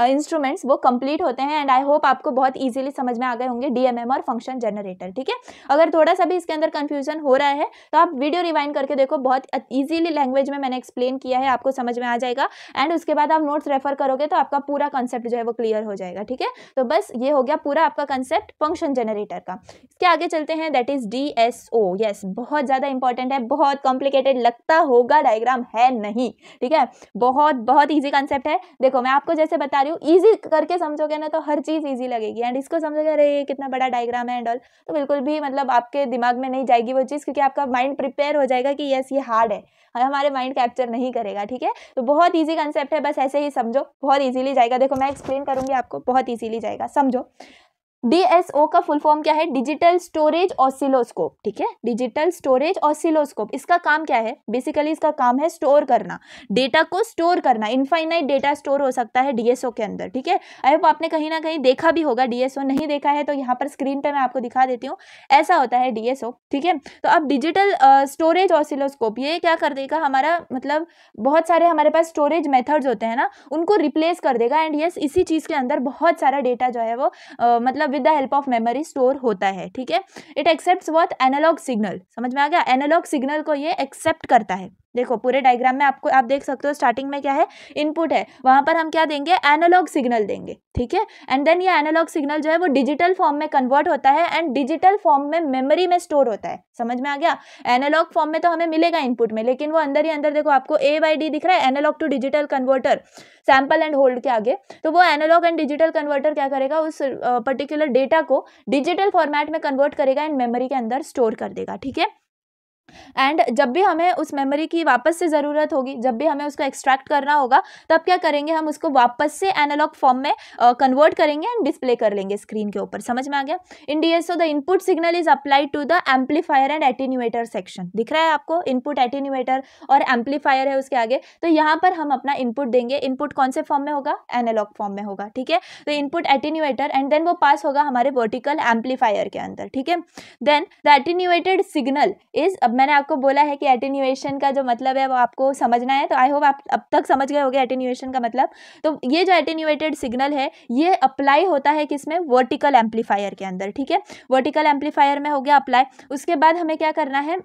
इंस्ट्रूमेंट्स वो कंप्लीट होते हैं। एंड आई होप आपको बहुत इजीली समझ में आ गए होंगे डीएमएम और फंक्शन जनरेटर, ठीक है। अगर थोड़ा सा भी इसके अंदर कंफ्यूजन हो रहा है तो आप वीडियो रिवाइंड करके देखो, बहुत इजीली लैंग्वेज में मैंने एक्सप्लेन किया है, आपको समझ में आ जाएगा। एंड उसके बाद आप नोट्स रेफर करोगे तो आपका पूरा कंसेप्ट जो है वो क्लियर हो जाएगा, ठीक है। तो बस ये हो गया पूरा आपका कंसेप्ट फंक्शन जनरेटर का। इसके आगे चलते हैं, दैट इज डीएसओ। यस, बहुत ज्यादा इंपॉर्टेंट है, बहुत कॉम्प्लिकेटेड लगता होगा, डायग्राम है नहीं, ठीक है। बहुत बहुत इजी कंसेप्ट है। देखो मैं आपको जैसे बता रही हूँ, इजी करके समझोगे ना तो हर चीज इजी लगेगी, एंड इसको समझोगे अरे कितना बड़ा डायग्राम है एंड ऑल, तो बिल्कुल भी मतलब आपके दिमाग में नहीं जाएगी वो चीज, क्योंकि आपका माइंड प्रिपेयर हो जाएगा कि यस ये हार्ड है, हमारे माइंड कैप्चर नहीं करेगा, ठीक है। तो बहुत इजी कंसेप्ट है, बस ऐसे ही समझो, बहुत इजीली जाएगा। देखो मैं एक्सप्लेन करूंगी आपको, बहुत इजीली जाएगा, समझो। डीएसओ का फुल फॉर्म क्या है? डिजिटल स्टोरेज ऑसिलोस्कोप, ठीक है। डिजिटल स्टोरेज ऑसिलोस्कोप, इसका काम क्या है? बेसिकली इसका काम है स्टोर करना, डेटा को स्टोर करना। इनफाइनाइट डेटा स्टोर हो सकता है डीएसओ के अंदर, ठीक है। आई होप आपने कहीं ना कहीं देखा भी होगा डीएसओ, नहीं देखा है तो यहाँ पर स्क्रीन पे मैं आपको दिखा देती हूँ, ऐसा होता है डीएसओ, ठीक है। तो अब डिजिटल स्टोरेज ऑसिलोस्कोप ये क्या कर देगा, हमारा मतलब बहुत सारे हमारे पास स्टोरेज मेथड्स होते हैं ना, उनको रिप्लेस कर देगा। एंड यस, इसी चीज के अंदर बहुत सारा डेटा जो है वो मतलब with the help of memory store होता है, ठीक है। It accepts what? Analogue signal, समझ में आ गया? एनालॉग सिग्नल को ये एक्सेप्ट करता है। देखो पूरे डायग्राम में आपको आप देख सकते हो, स्टार्टिंग में क्या है? इनपुट है, वहां पर हम क्या देंगे? एनालॉग सिग्नल देंगे, ठीक है। एंड देन ये एनालॉग सिग्नल जो है वो डिजिटल फॉर्म में कन्वर्ट होता है, एंड डिजिटल फॉर्म में मेमोरी में स्टोर होता है, समझ में आ गया? एनालॉग फॉर्म में तो हमें मिलेगा इनपुट में, लेकिन वो अंदर ही अंदर देखो आपको A/D दिख रहा है, analogue to digital converter, sample and hold के आगे। तो वो एनालॉग एंड डिजिटल कन्वर्टर क्या करेगा? उस पर्टिकुलर डेटा को डिजिटल फॉर्मेट में कन्वर्ट करेगा एंड मेमोरी के अंदर स्टोर कर देगा, ठीक है। एंड जब भी हमें उस मेमोरी की वापस से ज़रूरत होगी, जब भी हमें उसको एक्सट्रैक्ट करना होगा, तब क्या करेंगे? हम उसको वापस से एनालॉग फॉर्म में कन्वर्ट करेंगे एंड डिस्प्ले कर लेंगे स्क्रीन के ऊपर, समझ में आ गया? In DSO the input signal is applied to the amplifier and attenuator section, दिख रहा है आपको? इनपुट, एटीन्यूएटर और एम्पलीफायर है उसके आगे। तो यहाँ पर हम अपना इनपुट देंगे, इनपुट कौन से फॉर्म में होगा? एनालॉग फॉर्म में होगा, ठीक है। तो इनपुट एटीन्यूएटर, एंड देन वो पास होगा हमारे वर्टिकल एम्पलीफायर के अंदर, ठीक है। Then the attenuated signal is, अब मैंने आपको बोला है कि एटेन्यूएशन का जो मतलब है वो आपको समझना है, तो आई होप आप अब तक समझ गए होंगे एटेन्यूएशन का मतलब। तो ये जो एटेन्यूएटेड सिग्नल है ये अप्लाई होता है किसमें? वर्टिकल एम्पलीफायर के अंदर, ठीक है। वर्टिकल एम्पलीफायर में हो गया अप्लाई। उसके बाद हमें क्या करना है?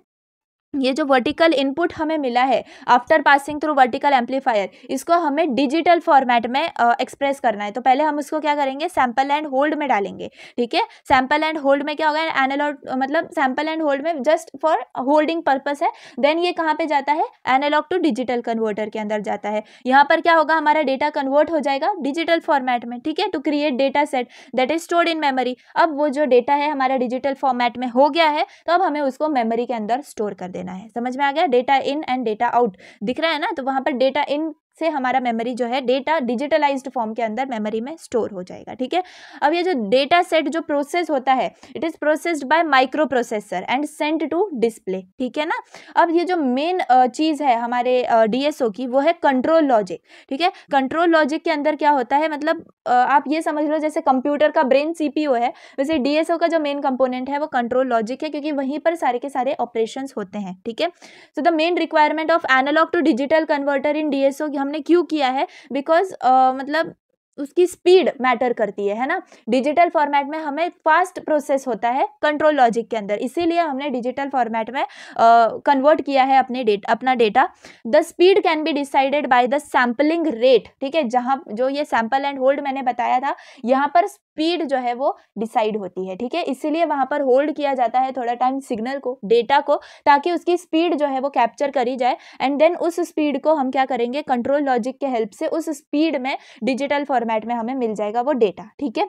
ये जो वर्टिकल इनपुट हमें मिला है after passing through vertical amplifier, इसको हमें डिजिटल फॉर्मेट में एक्सप्रेस करना है। तो पहले हम उसको क्या करेंगे? सैंपल एंड होल्ड में डालेंगे, ठीक है। सैंपल एंड होल्ड में क्या होगा? एनालॉग, मतलब सैंपल एंड होल्ड में जस्ट फॉर होल्डिंग पर्पस है। देन ये कहाँ पे जाता है? एनालॉग टू डिजिटल कन्वर्टर के अंदर जाता है। यहाँ पर क्या होगा? हमारा डेटा कन्वर्ट हो जाएगा डिजिटल फॉर्मेट में, ठीक है, to create data set that is stored in memory. अब वो जो डेटा है हमारा डिजिटल फॉर्मेट में हो गया है, तो अब हमें उसको मेमोरी के अंदर स्टोर कर देना है, समझ में आ गया? Data in and data out दिख रहा है ना, तो वहां पर डेटा इन से हमारा मेमोरी जो है डेटा डिजिटलाइज्ड फॉर्म के अंदर मेमोरी में स्टोर हो जाएगा, ठीक है। अब ये जो डेटा सेट जो प्रोसेस होता है, it is processed by microprocessor and sent to display, ठीक है ना। अब ये जो मेन चीज है हमारे डीएसओ की, वो है कंट्रोल लॉजिक, ठीक है। कंट्रोल लॉजिक के अंदर क्या होता है? मतलब आप ये समझ लो जैसे कंप्यूटर का ब्रेन सीपीयू है, वैसे डीएसओ का जो मेन कंपोनेंट है वो कंट्रोल लॉजिक है, क्योंकि वहीं पर सारे के सारे ऑपरेशंस होते हैं, ठीक है। So the main requirement of analogue to digital converter in DSO हमने क्यों किया है? बिकॉज मतलब उसकी स्पीड मैटर करती है ना। डिजिटल फॉर्मेट में हमें फास्ट प्रोसेस होता है कंट्रोल लॉजिक के अंदर, इसीलिए हमने डिजिटल फॉर्मेट में कन्वर्ट किया है अपना data. The speed can be decided by the sampling rate, ठीक है। जहां जो ये सैंपल एंड होल्ड मैंने बताया था, यहाँ पर स्पीड जो है वो डिसाइड होती है, ठीक है। इसीलिए वहां पर होल्ड किया जाता है थोड़ा टाइम सिग्नल को, डेटा को, ताकि उसकी स्पीड जो है वो कैप्चर करी जाए। एंड देन उस स्पीड को हम क्या करेंगे? कंट्रोल लॉजिक के हेल्प से उस स्पीड में डिजिटल फॉर्मेट में हमें मिल जाएगा वो डेटा, ठीक है।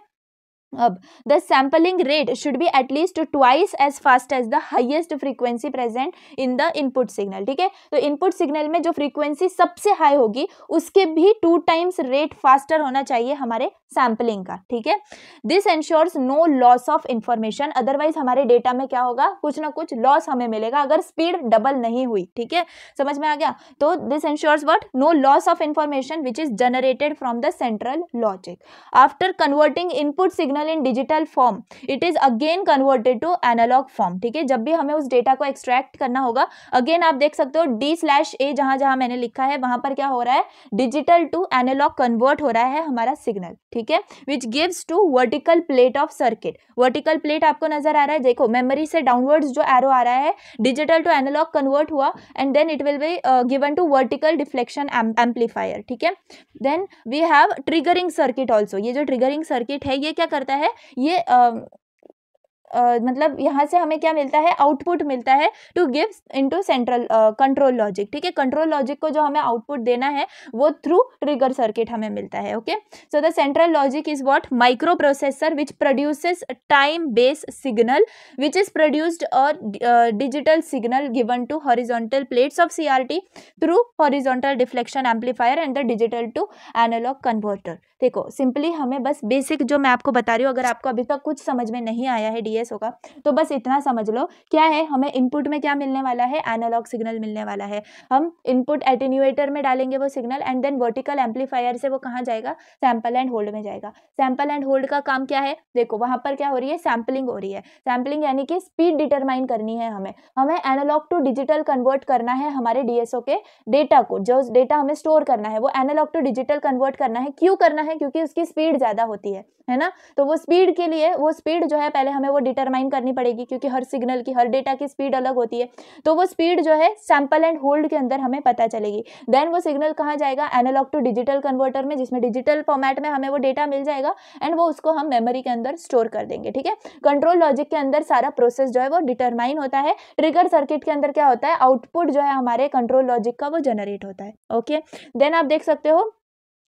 अब the sampling rate should be at least twice as fast as the highest frequency present in the input signal, ठीक है। तो इनपुट सिग्नल में जो फ्रीक्वेंसी सबसे हाई होगी उसके भी 2 टाइम्स रेट फास्टर होना चाहिए हमारे सैम्पलिंग का, ठीक है। This ensures no loss of information, otherwise हमारे डेटा में क्या होगा, कुछ ना कुछ लॉस हमें मिलेगा अगर स्पीड डबल नहीं हुई, ठीक है। समझ में आ गया। तो this ensures what, no loss of information which is generated from the central logic. After converting input signal in digital form it is again converted to analog form, ठीक है। जब भी हमें उस डेटा को एक्सट्रैक्ट करना होगा, अगेन आप देख सकते हो D/A जहां जहां मैंने लिखा है वहां पर क्या हो रहा है, डिजिटल टू एनालॉग कन्वर्ट हो रहा है हमारा सिग्नल, ठीक है। Which gives to vertical plate of circuit. Vertical plate आपको नजर आ रहा है, देखो मेमोरी से डाउनवर्ड्स जो एरो आ रहा है, डिजिटल टू एनालॉग कन्वर्ट हुआ and then it will be given to vertical deflection amplifier, ठीक है। Then we have triggering circuit also. ये जो ट्रिगरिंग सर्किट है ये क्या करता है, ये मतलब यहाँ से हमें क्या मिलता है, आउटपुट मिलता है to give into central control logic, ठीक है। कंट्रोल लॉजिक को जो हमें आउटपुट देना है वो थ्रू ट्रिगर सर्किट हमें मिलता है, okay. So the central logic is what, microprocessor which produces time base signal which is produced digital signal given to horizontal plates of CRT through horizontal deflection amplifier and the digital to analog converter. देखो simply हमें बस basic जो मैं आपको बता रही हूँ, अगर आपको अभी तक कुछ समझ में नहीं आया है DSO का, तो बस इतना समझ लो क्या है, हमें इनपुट में क्या मिलने वाला है, एनालॉग सिग्नल मिलने वाला है। हम इनपुट एटेन्यूएटर में डालेंगे वो signal and then vertical amplifier से वो कहाँ जाएगा, सैंपल एंड होल्ड में जाएगा। सैंपल एंड होल्ड का काम क्या है, देखो वहां पर क्या हो रही है, सैंपलिंग हो रही है। सैंपलिंग यानी कि स्पीड डिटरमाइन करनी है हमें एनालॉग टू डिजिटल कन्वर्ट करना है हमारे DSO के डेटा को, जो डेटा हमें स्टोर करना है वो एनालॉग टू डिजिटल कन्वर्ट करना है। क्यों करना है, क्योंकि उसकी स्पीड ज्यादा होती है ना। तो वो स्पीड के लिए, वो स्पीड जो है पहले हमें वो डिटरमाइन करनी पड़ेगी, क्योंकि हर सिग्नल की, हर डेटा की स्पीड अलग होती है। तो वो स्पीड जो है सैंपल एंड होल्ड के अंदर हमें पता चलेगी। देन वो सिग्नल कहाँ जाएगा, एनालॉग टू डिजिटल कन्वर्टर में, जिसमें डिजिटल फॉर्मेट में हमें वो डेटा मिल जाएगा एंड वो उसको हम मेमोरी के अंदर स्टोर कर देंगे, ठीक है। कंट्रोल लॉजिक के अंदर सारा प्रोसेस जो है वो डिटरमाइन होता है। ट्रिगर सर्किट के अंदर क्या होता है, आउटपुट जो है हमारे कंट्रोल लॉजिक का वो जनरेट होता है, ओके। देन आप देख सकते हो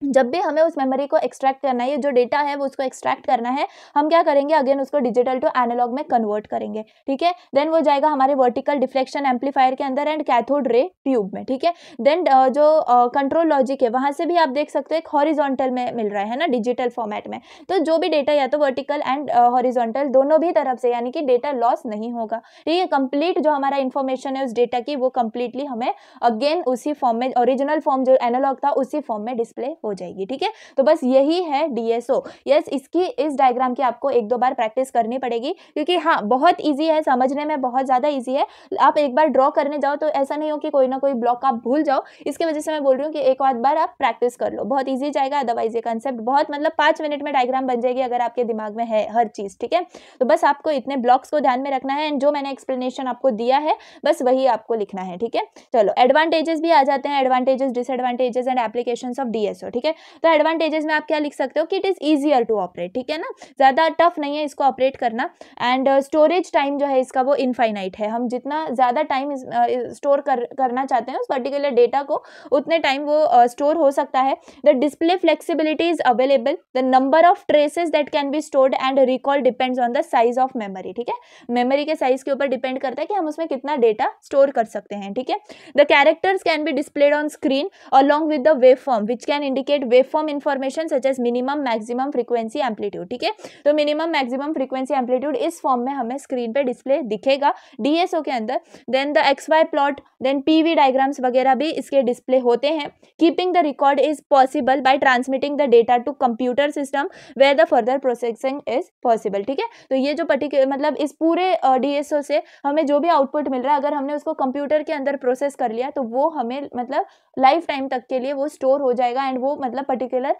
जब भी हमें उस मेमोरी को एक्सट्रैक्ट करना है, जो डेटा है वो उसको एक्सट्रैक्ट करना है, हम क्या करेंगे, अगेन उसको डिजिटल टू एनालॉग में कन्वर्ट करेंगे, ठीक है। देन वो जाएगा हमारे वर्टिकल डिफ्लेक्शन एम्पलीफायर के अंदर एंड कैथोड रे ट्यूब में, ठीक है। देन जो कंट्रोल लॉजिक है वहां से भी आप देख सकते हो एक हॉरिजॉन्टल में मिल रहा है ना, डिजिटल फॉर्मेट में। तो जो भी डेटा या तो वर्टिकल एंड हॉरिजॉन्टल दोनों भी तरफ से, यानी कि डेटा लॉस नहीं होगा, ठीक है। कंप्लीट जो हमारा इन्फॉर्मेशन है उस डेटा की वो कंप्लीटली हमें अगेन उसी फॉर्म में, ओरिजिनल फॉर्म जो एनालॉग था उसी फॉर्म में डिस्प्ले हो जाएगी, ठीक है। तो बस यही है DSO। यस, इसकी इस डायग्राम की आपको 1-2 बार प्रैक्टिस करनी पड़ेगी, क्योंकि हाँ बहुत इजी है, समझने में बहुत ज्यादा इजी है। आप एक बार ड्रॉ करने जाओ तो ऐसा नहीं हो कि कोई ना कोई ब्लॉक आप भूल जाओ, इसकी वजह से मैं बोल रही हूँ कि एक आध बार आप प्रैक्टिस कर लो, बहुत ईजी जाएगा। अदरवाइज ये कंसेप्ट बहुत, मतलब 5 मिनट में डायग्राम बन जाएगी अगर आपके दिमाग में है हर चीज, ठीक है। तो बस आपको इतने ब्लॉक्स को ध्यान में रखना है एंड जो मैंने एक्सप्लेनेशन आपको दिया है बस वही आपको लिखना है, ठीक है। चलो एडवांटेजेस भी आ जाते हैं, advantages, disadvantages and applications of DSO, ठीक है। तो एडवांटेजेस में आप क्या लिख सकते हो कि it is easier to operate, ठीक है ना, ज्यादा टफ नहीं है इसको ऑपरेट करना। एंड स्टोरेज टाइम जो है इसका वो इनफाइनाइट है, हम जितना ज्यादा टाइम स्टोर करना चाहते हैं उस पर्टिकुलर डेटा को, उतने टाइम वो स्टोर हो सकता है। The display flexibility is available, the number of traces that can be stored and recall depends on the size of memory, ठीक है। मेमोरी के साइज के ऊपर डिपेंड करता है कि हम उसमें कितना डेटा स्टोर कर सकते हैं, ठीक है। The characters can be displayed on screen along with the waveform which can indicate waveform information such as minimum maximum frequency amplitude, ठीक है। तो मिनिमम मैक्सिमम फ्रीक्वेंसी एम्पलीट्यूड इस फॉर्म में हमें स्क्रीन पे डिस्प्ले दिखेगा DSO के अंदर। Then the XY plot, then PV diagrams वगैरह भी इसके डिस्प्ले होते हैं। Keeping the record is possible by transmitting the data to computer system where the further processing is possible, ठीक है। तो ये जो पर्टिकुलर, मतलब इस पूरे DSO से हमें जो भी आउटपुट मिल रहा है, अगर हमने उसको कंप्यूटर के अंदर प्रोसेस कर लिया तो वो हमें मतलब लाइफ टाइम तक के लिए वो स्टोर हो जाएगा एंड वो मतलब पर्टिकुलर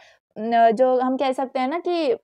जो हम कह सकते हैं ना कि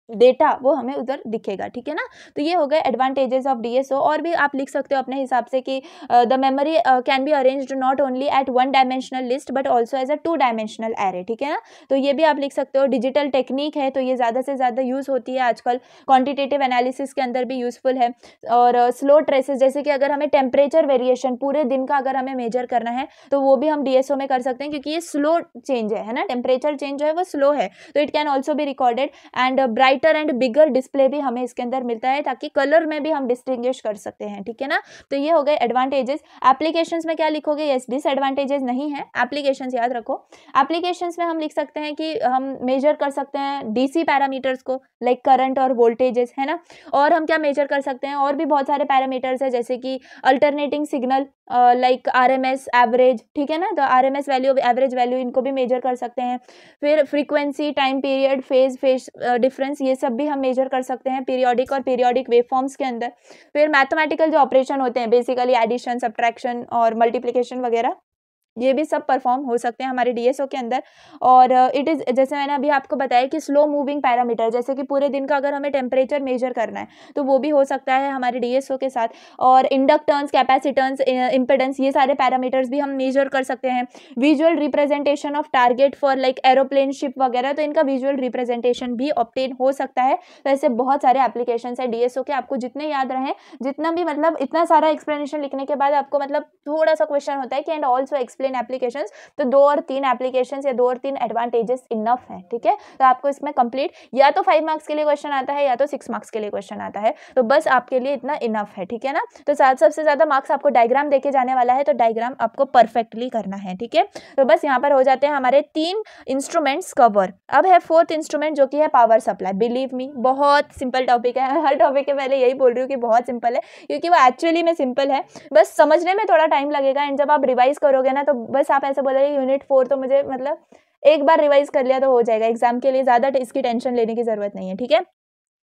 डेटा वो हमें उधर दिखेगा, ठीक है ना। तो ये हो गए एडवांटेजेस ऑफ DSO। और भी आप लिख सकते हो अपने हिसाब से कि the memory can be arranged not only at 1 dimensional list but also as a 2 dimensional array, ठीक है ना। तो ये भी आप लिख सकते हो। डिजिटल टेक्निक है तो ये ज़्यादा से ज़्यादा यूज़ होती है आजकल, क्वान्टिटेटिव एनालिसिस के अंदर भी यूजफुल है। और स्लो ट्रेसेस, जैसे कि अगर हमें टेम्परेचर वेरिएशन पूरे दिन का अगर हमें मेजर करना है तो वो भी हम DSO में कर सकते हैं, क्योंकि ये स्लो चेंज है ना, टेम्परेचर चेंज जो है वो स्लो है, तो it can also be recorded. And bright brighter and bigger display भी हमें इसके अंदर मिलता है, ताकि कलर में भी हम डिस्टिंग्विश कर सकते हैं, ठीक है ना। तो ये हो गए एडवांटेजेस। एप्लीकेशंस में क्या लिखोगे, यस डिसएडवांटेजेस नहीं है, एप्लीकेशंस याद रखो। एप्लीकेशंस में हम लिख सकते हैं कि हम मेजर कर सकते हैं डीसी पैरामीटर्स को, लाइक करंट और वोल्टेजेस, है ना। और हम क्या मेजर कर सकते हैं, और भी बहुत सारे पैरामीटर्स है, जैसे कि alternating signal, like RMS, average, ठीक है ना। तो आरएमएस वैल्यू, एवरेज वैल्यू, इनको भी मेजर कर सकते हैं। फिर frequency, time period, phase difference, ये सब भी हम मेजर कर सकते हैं पीरियोडिक और पीरियोडिक वेवफॉर्म्स के अंदर। फिर मैथमेटिकल जो ऑपरेशन होते हैं, बेसिकली एडिशन, सब्ट्रैक्शन और मल्टीप्लिकेशन वगैरह, ये भी सब परफॉर्म हो सकते हैं हमारे डीएसओ के अंदर। और इट इज़, जैसे मैंने अभी आपको बताया कि स्लो मूविंग पैरामीटर, जैसे कि पूरे दिन का अगर हमें टेम्परेचर मेजर करना है तो वो भी हो सकता है हमारे डीएसओ के साथ। और इंडक्टेंस, कैपेसिटेंस, इम्पिडेंस, ये सारे पैरामीटर्स भी हम मेजर कर सकते हैं। Visual representation of target for like aeroplane, ship वगैरह, तो इनका विजुअल रिप्रेजेंटेशन भी ऑब्टेन हो सकता है। तो ऐसे बहुत सारे एप्लीकेशंस है डीएसओ के, आपको जितने याद रहें, जितना भी मतलब इतना सारा एक्सप्लेनेशन लिखने के बाद आपको मतलब थोड़ा सा क्वेश्चन होता है कि एंड ऑल्सो एक्सप्लेन एप्लीकेशंस, तो 2 और 3 एप्लीकेशंस या 2 और 3 एडवांटेजेस इनफ है, ठीक है। तो आपको इसमें कंप्लीट या तो 5 मार्क्स के लिए क्वेश्चन आता है या तो 6 मार्क्स के लिए क्वेश्चन आता है, तो बस आपके लिए इतना इनफ है, ठीक है ना। तो सबसे ज्यादा मार्क्स आपको डायग्राम देके जाने वाला है, तो डायग्राम आपको परफेक्टली करना है, ठीक है। तो बस यहाँ पर हो जाते हैं हमारे 3 इंस्ट्रूमेंट्स कवर। अब है 4th इंस्ट्रूमेंट, जो कि है पावर सप्लाई। बिलीव मी, बहुत सिंपल टॉपिक है, हर टॉपिक के पहले यही बोल रही हूँ कि बहुत सिंपल है, क्योंकि वो एक्चुअली में सिंपल है, बस समझने में थोड़ा टाइम लगेगा। एंड जब आप रिवाइज करोगे ना, तो बस आप ऐसे बोलोगे यूनिट 4 तो मुझे मतलब एक बार रिवाइज कर लिया तो हो जाएगा, एग्जाम के लिए ज्यादा इसकी टेंशन लेने की जरूरत नहीं है, ठीक है।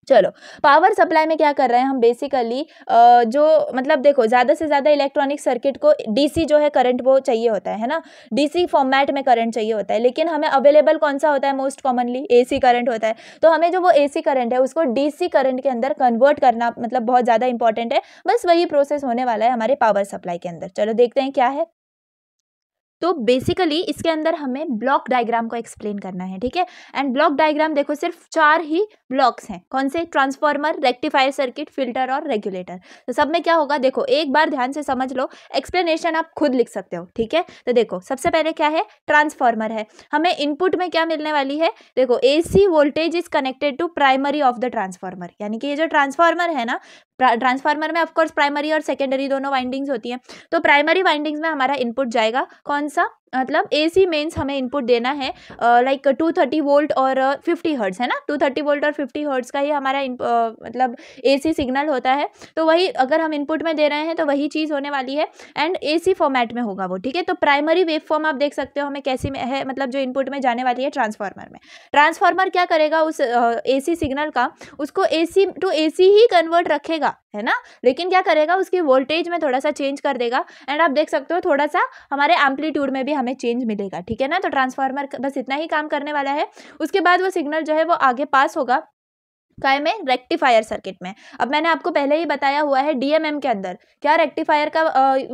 चलो, पावर सप्लाई में क्या कर रहे हैं हम बेसिकली, जो मतलब देखो, ज़्यादा से ज़्यादा इलेक्ट्रॉनिक सर्किट को डीसी जो है करंट वो चाहिए होता है ना, डीसी फॉर्मेट में करंट चाहिए होता है, लेकिन हमें अवेलेबल कौन सा होता है मोस्ट कॉमनली, एसी करंट होता है। तो हमें जो वो एसी करंट है उसको डीसी करंट के अंदर कन्वर्ट करना मतलब बहुत ज़्यादा इंपॉर्टेंट है। बस वही प्रोसेस होने वाला है हमारे पावर सप्लाई के अंदर। चलो देखते हैं क्या है। तो बेसिकली इसके अंदर हमें ब्लॉक डायग्राम को एक्सप्लेन करना है, ठीक है। एंड ब्लॉक डायग्राम देखो, सिर्फ 4 ही ब्लॉक्स हैं। कौन से, ट्रांसफार्मर, रेक्टिफायर सर्किट, फिल्टर और रेगुलेटर। तो सब में क्या होगा, देखो एक बार ध्यान से समझ लो, एक्सप्लेनेशन आप खुद लिख सकते हो, ठीक है। तो देखो सबसे पहले क्या है, ट्रांसफार्मर है, हमें इनपुट में क्या मिलने वाली है, देखो AC voltage is connected to primary of the transformer, यानी कि ये जो ट्रांसफार्मर है ना, ट्रांसफार्मर में ऑफकोर्स प्राइमरी और सेकेंडरी दोनों वाइंडिंग्स होती हैं। तो प्राइमरी वाइंडिंग्स में हमारा इनपुट जाएगा कौन सा, मतलब एसी मेंस हमें इनपुट देना है लाइक 230 वोल्ट और 50 हर्ट्ज, है ना। 230 वोल्ट और 50 हर्ट्ज का ही हमारा मतलब एसी सिग्नल होता है। तो वही अगर हम इनपुट में दे रहे हैं तो वही चीज़ होने वाली है, एंड एसी फॉर्मेट में होगा वो, ठीक है। तो प्राइमरी वेव फॉर्म आप देख सकते हो हमें कैसी में है, मतलब जो इनपुट में जाने वाली है ट्रांसफार्मर में। ट्रांसफार्मर क्या करेगा, उस एसी सिग्नल का उसको एसी टू एसी ही कन्वर्ट रखेगा, है ना। लेकिन क्या करेगा, उसकी वोल्टेज में थोड़ा सा चेंज कर देगा, एंड आप देख सकते हो थोड़ा सा हमारे एम्पलीट्यूड में भी हमें चेंज मिलेगा, ठीक है ना। तो ट्रांसफार्मर बस इतना ही काम करने वाला है। उसके बाद वो सिग्नल जो है वो आगे पास होगा काय में, रेक्टिफायर सर्किट में। अब मैंने आपको पहले ही बताया हुआ है डीएमएम के अंदर क्या रेक्टिफायर का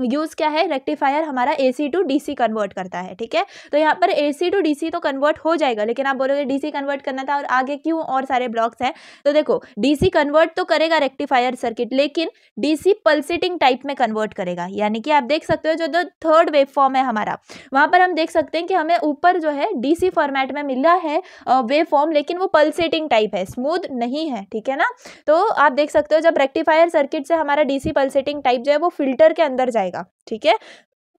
यूज क्या है, रेक्टिफायर हमारा एसी टू डीसी कन्वर्ट करता है, ठीक है। तो यहाँ पर एसी टू डीसी तो कन्वर्ट हो जाएगा, लेकिन आप बोलोगे डीसी कन्वर्ट करना था और आगे क्यों और सारे ब्लॉक्स हैं। तो देखो डीसी कन्वर्ट तो करेगा रेक्टिफायर सर्किट, लेकिन डीसी पल्सेटिंग टाइप में कन्वर्ट करेगा, यानी कि आप देख सकते हो जो 3rd वेव फॉर्म है हमारा, वहां पर हम देख सकते हैं कि हमें ऊपर जो है डीसी फॉर्मेट में मिला है वेव फॉर्म, लेकिन वो पल्सेटिंग टाइप है, स्मूथ नहीं है, ठीक है ना। तो आप देख सकते हो जब रेक्टिफायर सर्किट से हमारा डीसी पल्सेटिंग टाइप जो है वो फिल्टर के अंदर जाएगा, ठीक है।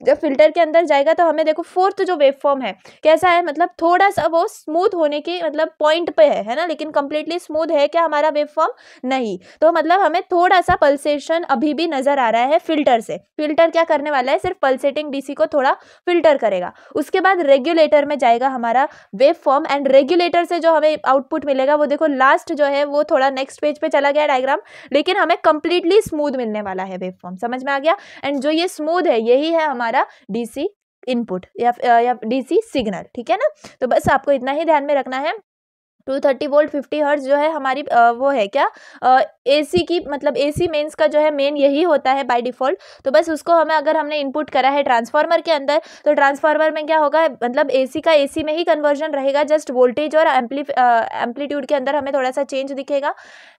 जब फिल्टर के अंदर जाएगा तो हमें देखो 4th जो वेव फॉर्म है कैसा है, मतलब थोड़ा सा वो स्मूथ होने की मतलब पॉइंट पे है ना, लेकिन कंप्लीटली स्मूथ है क्या हमारा वेव फॉर्म, नहीं। तो मतलब हमें थोड़ा सा पल्सेशन अभी भी नजर आ रहा है फिल्टर से। फिल्टर क्या करने वाला है, सिर्फ पल्सेटिंग डीसी को थोड़ा फिल्टर करेगा। उसके बाद रेगुलेटर में जाएगा हमारा वेव फॉर्म, एंड रेगुलेटर से जो हमें आउटपुट मिलेगा वो देखो लास्ट जो है वो थोड़ा नेक्स्ट पेज पे चला गया डायग्राम, लेकिन हमें कंप्लीटली स्मूथ मिलने वाला है वेव फॉर्म, समझ में आ गया। एंड जो ये स्मूथ है यही है हमारा डीसी इनपुट या डीसी सिग्नल, ठीक है ना। तो बस आपको इतना ही ध्यान में रखना है। 230 वोल्ट 50 हर्ट्ज जो है हमारी वो है क्या, एसी की मतलब एसी मेंस का जो है मेन यही होता है बाय डिफॉल्ट। तो बस उसको हमें अगर हमने इनपुट करा है ट्रांसफार्मर के अंदर, तो ट्रांसफार्मर में क्या होगा, मतलब एसी का एसी में ही कन्वर्जन रहेगा, जस्ट वोल्टेज और एम्पलीट्यूड के अंदर हमें थोड़ा सा चेंज दिखेगा।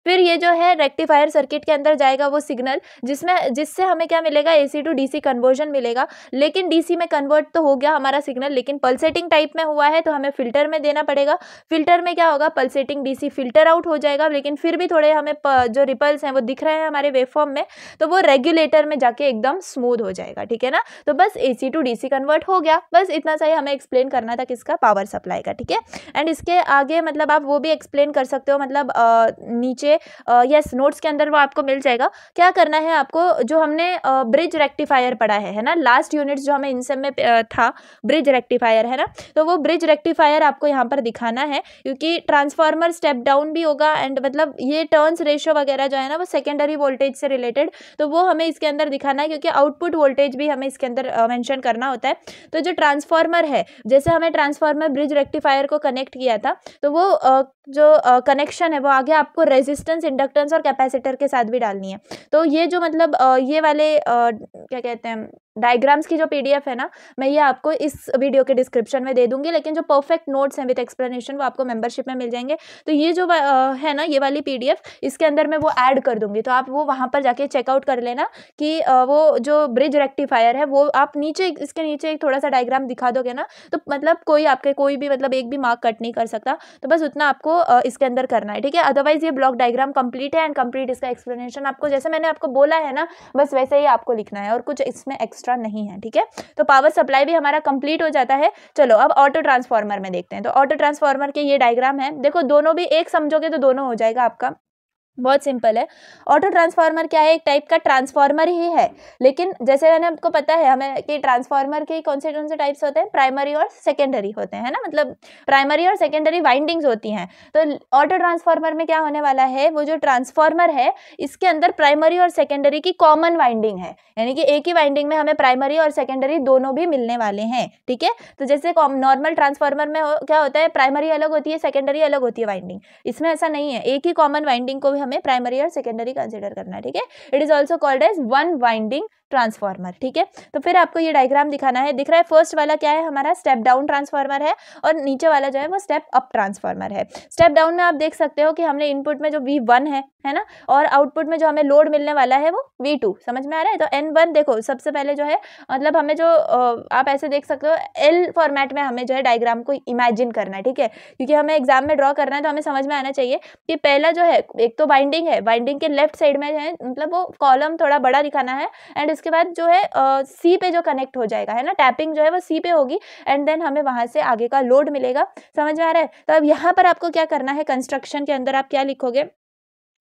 फिर ये जो है रेक्टिफायर सर्किट के अंदर जाएगा वो सिग्नल, जिससे हमें क्या मिलेगा, एसी टू डीसी कन्वर्जन मिलेगा। लेकिन डीसी में कन्वर्ट तो हो गया हमारा सिग्नल, लेकिन पल्सेटिंग टाइप में हुआ है तो हमें फिल्टर में देना पड़ेगा। फिल्टर में क्या होगा, पल्सेटिंग डीसी फिल्टर आउट हो जाएगा, लेकिन फिर भी थोड़े हमें जो रिपल्स हैं वो दिख रहे हैं हमारे वेवफॉर्म में, तो वो रेगुलेटर में जाके एकदम स्मूथ हो जाएगा, ठीक है ना। तो बस AC टू DC कन्वर्ट हो गया, बस इतना सा ही हमें एक्सप्लेन करना था किसका, पावर सप्लाई का, ठीक है। एंड इसके आगे मतलब आप वो भी एक्सप्लेन कर सकते हो, मतलब नीचे यस नोट्स के अंदर वो आपको मिल जाएगा। क्या करना है आपको, जो हमने ब्रिज रेक्टिफायर पढ़ा है ना, लास्ट यूनिट्स जो हमें इन सब में था, ब्रिज रेक्टिफायर है ना, तो वो ब्रिज रेक्टिफायर आपको यहाँ पर दिखाना है, क्योंकि ट्रांसफार्मर स्टेप डाउन भी होगा एंड मतलब ये टर्न्स रेशियो वगैरह जो है ना वो सेकेंडरी वोल्टेज से रिलेटेड, तो वो हमें इसके अंदर दिखाना है, क्योंकि आउटपुट वोल्टेज भी हमें इसके अंदर मेंशन करना होता है। तो जो ट्रांसफार्मर है, जैसे हमें ट्रांसफार्मर ब्रिज रेक्टिफायर को कनेक्ट किया था, तो वो जो कनेक्शन है वो आगे आपको रेजिस्टेंस, इंडक्टेंस और कैपेसिटर के साथ भी डालनी है। तो ये जो मतलब ये वाले क्या कहते हैं डायग्राम्स की जो PDF है ना, मैं ये आपको इस वीडियो के डिस्क्रिप्शन में दे दूंगी, लेकिन जो परफेक्ट नोट्स हैं विद एक्सप्लेनेशन वो आपको मेंबरशिप में मिल जाएंगे। तो ये जो है ना ये वाली PDF, इसके अंदर मैं वो ऐड कर दूंगी, तो आप वो वहाँ पर जाके चेकआउट कर लेना कि वो जो ब्रिज रेक्टिफायर है वो आप नीचे इसके नीचे एक थोड़ा सा डायग्राम दिखा दोगे ना, तो मतलब कोई भी मतलब एक भी मार्क कट नहीं कर सकता। तो बस उतना आपको इसके अंदर करना है, ठीक है। अदरवाइज ये ब्लॉक डायग्राम कंप्लीट है एंड कंप्लीट इसका एक्सप्लेनेशन आपको जैसे मैंने आपको बोला है ना, बस वैसे ही आपको लिखना है और कुछ इसमें एक्स्ट्रा नहीं है, ठीक है। तो पावर सप्लाई भी हमारा कंप्लीट हो जाता है। चलो अब ऑटो ट्रांसफार्मर में देखते हैं। तो ऑटो ट्रांसफार्मर के ये डायग्राम है, देखो दोनों भी एक समझोगे तो दोनों हो जाएगा आपका, बहुत सिंपल है। ऑटो ट्रांसफार्मर क्या है, एक टाइप का ट्रांसफार्मर ही है, लेकिन जैसे मैंने आपको पता है हमें कि ट्रांसफार्मर के कौन से टाइप्स होते हैं, प्राइमरी और सेकेंडरी होते हैं ना, मतलब प्राइमरी और सेकेंडरी वाइंडिंग्स होती हैं। तो ऑटो ट्रांसफार्मर में क्या होने वाला है, वो जो ट्रांसफार्मर है इसके अंदर प्राइमरी और सेकेंडरी की कॉमन वाइंडिंग है, यानी कि एक ही वाइंडिंग में हमें प्राइमरी और सेकेंडरी दोनों भी मिलने वाले हैं, ठीक है। तो जैसे नॉर्मल ट्रांसफार्मर में क्या होता है, प्राइमरी अलग होती है, सेकेंडरी अलग होती है वाइंडिंग, इसमें ऐसा नहीं है, एक ही कॉमन वाइंडिंग को हमें प्राइमरी और सेकेंडरी कंसीडर करना है, ठीक है। It is also called as one winding transformer, ठीक है। तो फिर आपको ये डायग्राम दिखाना है, दिख रहा है फर्स्ट वाला क्या है हमारा, स्टेप डाउन ट्रांसफार्मर है, और नीचे वाला जो है वो स्टेप अप ट्रांसफार्मर है। स्टेप डाउन में आप देख सकते हो कि हमने इनपुट में जो V1 है ना, और आउटपुट में जो हमें लोड मिलने वाला है वो V2, समझ में आ रहा है। तो N1 देखो सबसे पहले जो है, मतलब हमें जो आप ऐसे देख सकते हो L फॉर्मेट में हमें जो है डायग्राम को इमेजिन करना है, ठीक है, क्योंकि हमें एग्जाम में ड्रॉ करना है, तो हमें समझ में आना चाहिए कि पहला जो है एक तो बाइंडिंग है, बाइंडिंग के लेफ्ट साइड में है, मतलब वो कॉलम थोड़ा बड़ा दिखाना है, एंड उसके बाद जो है C पे जो कनेक्ट हो जाएगा है ना, टैपिंग जो है वो C पे होगी, एंड देन हमें वहां से आगे का लोड मिलेगा, समझ में आ रहा है। तो अब यहाँ पर आपको क्या करना है, कंस्ट्रक्शन के अंदर आप क्या लिखोगे,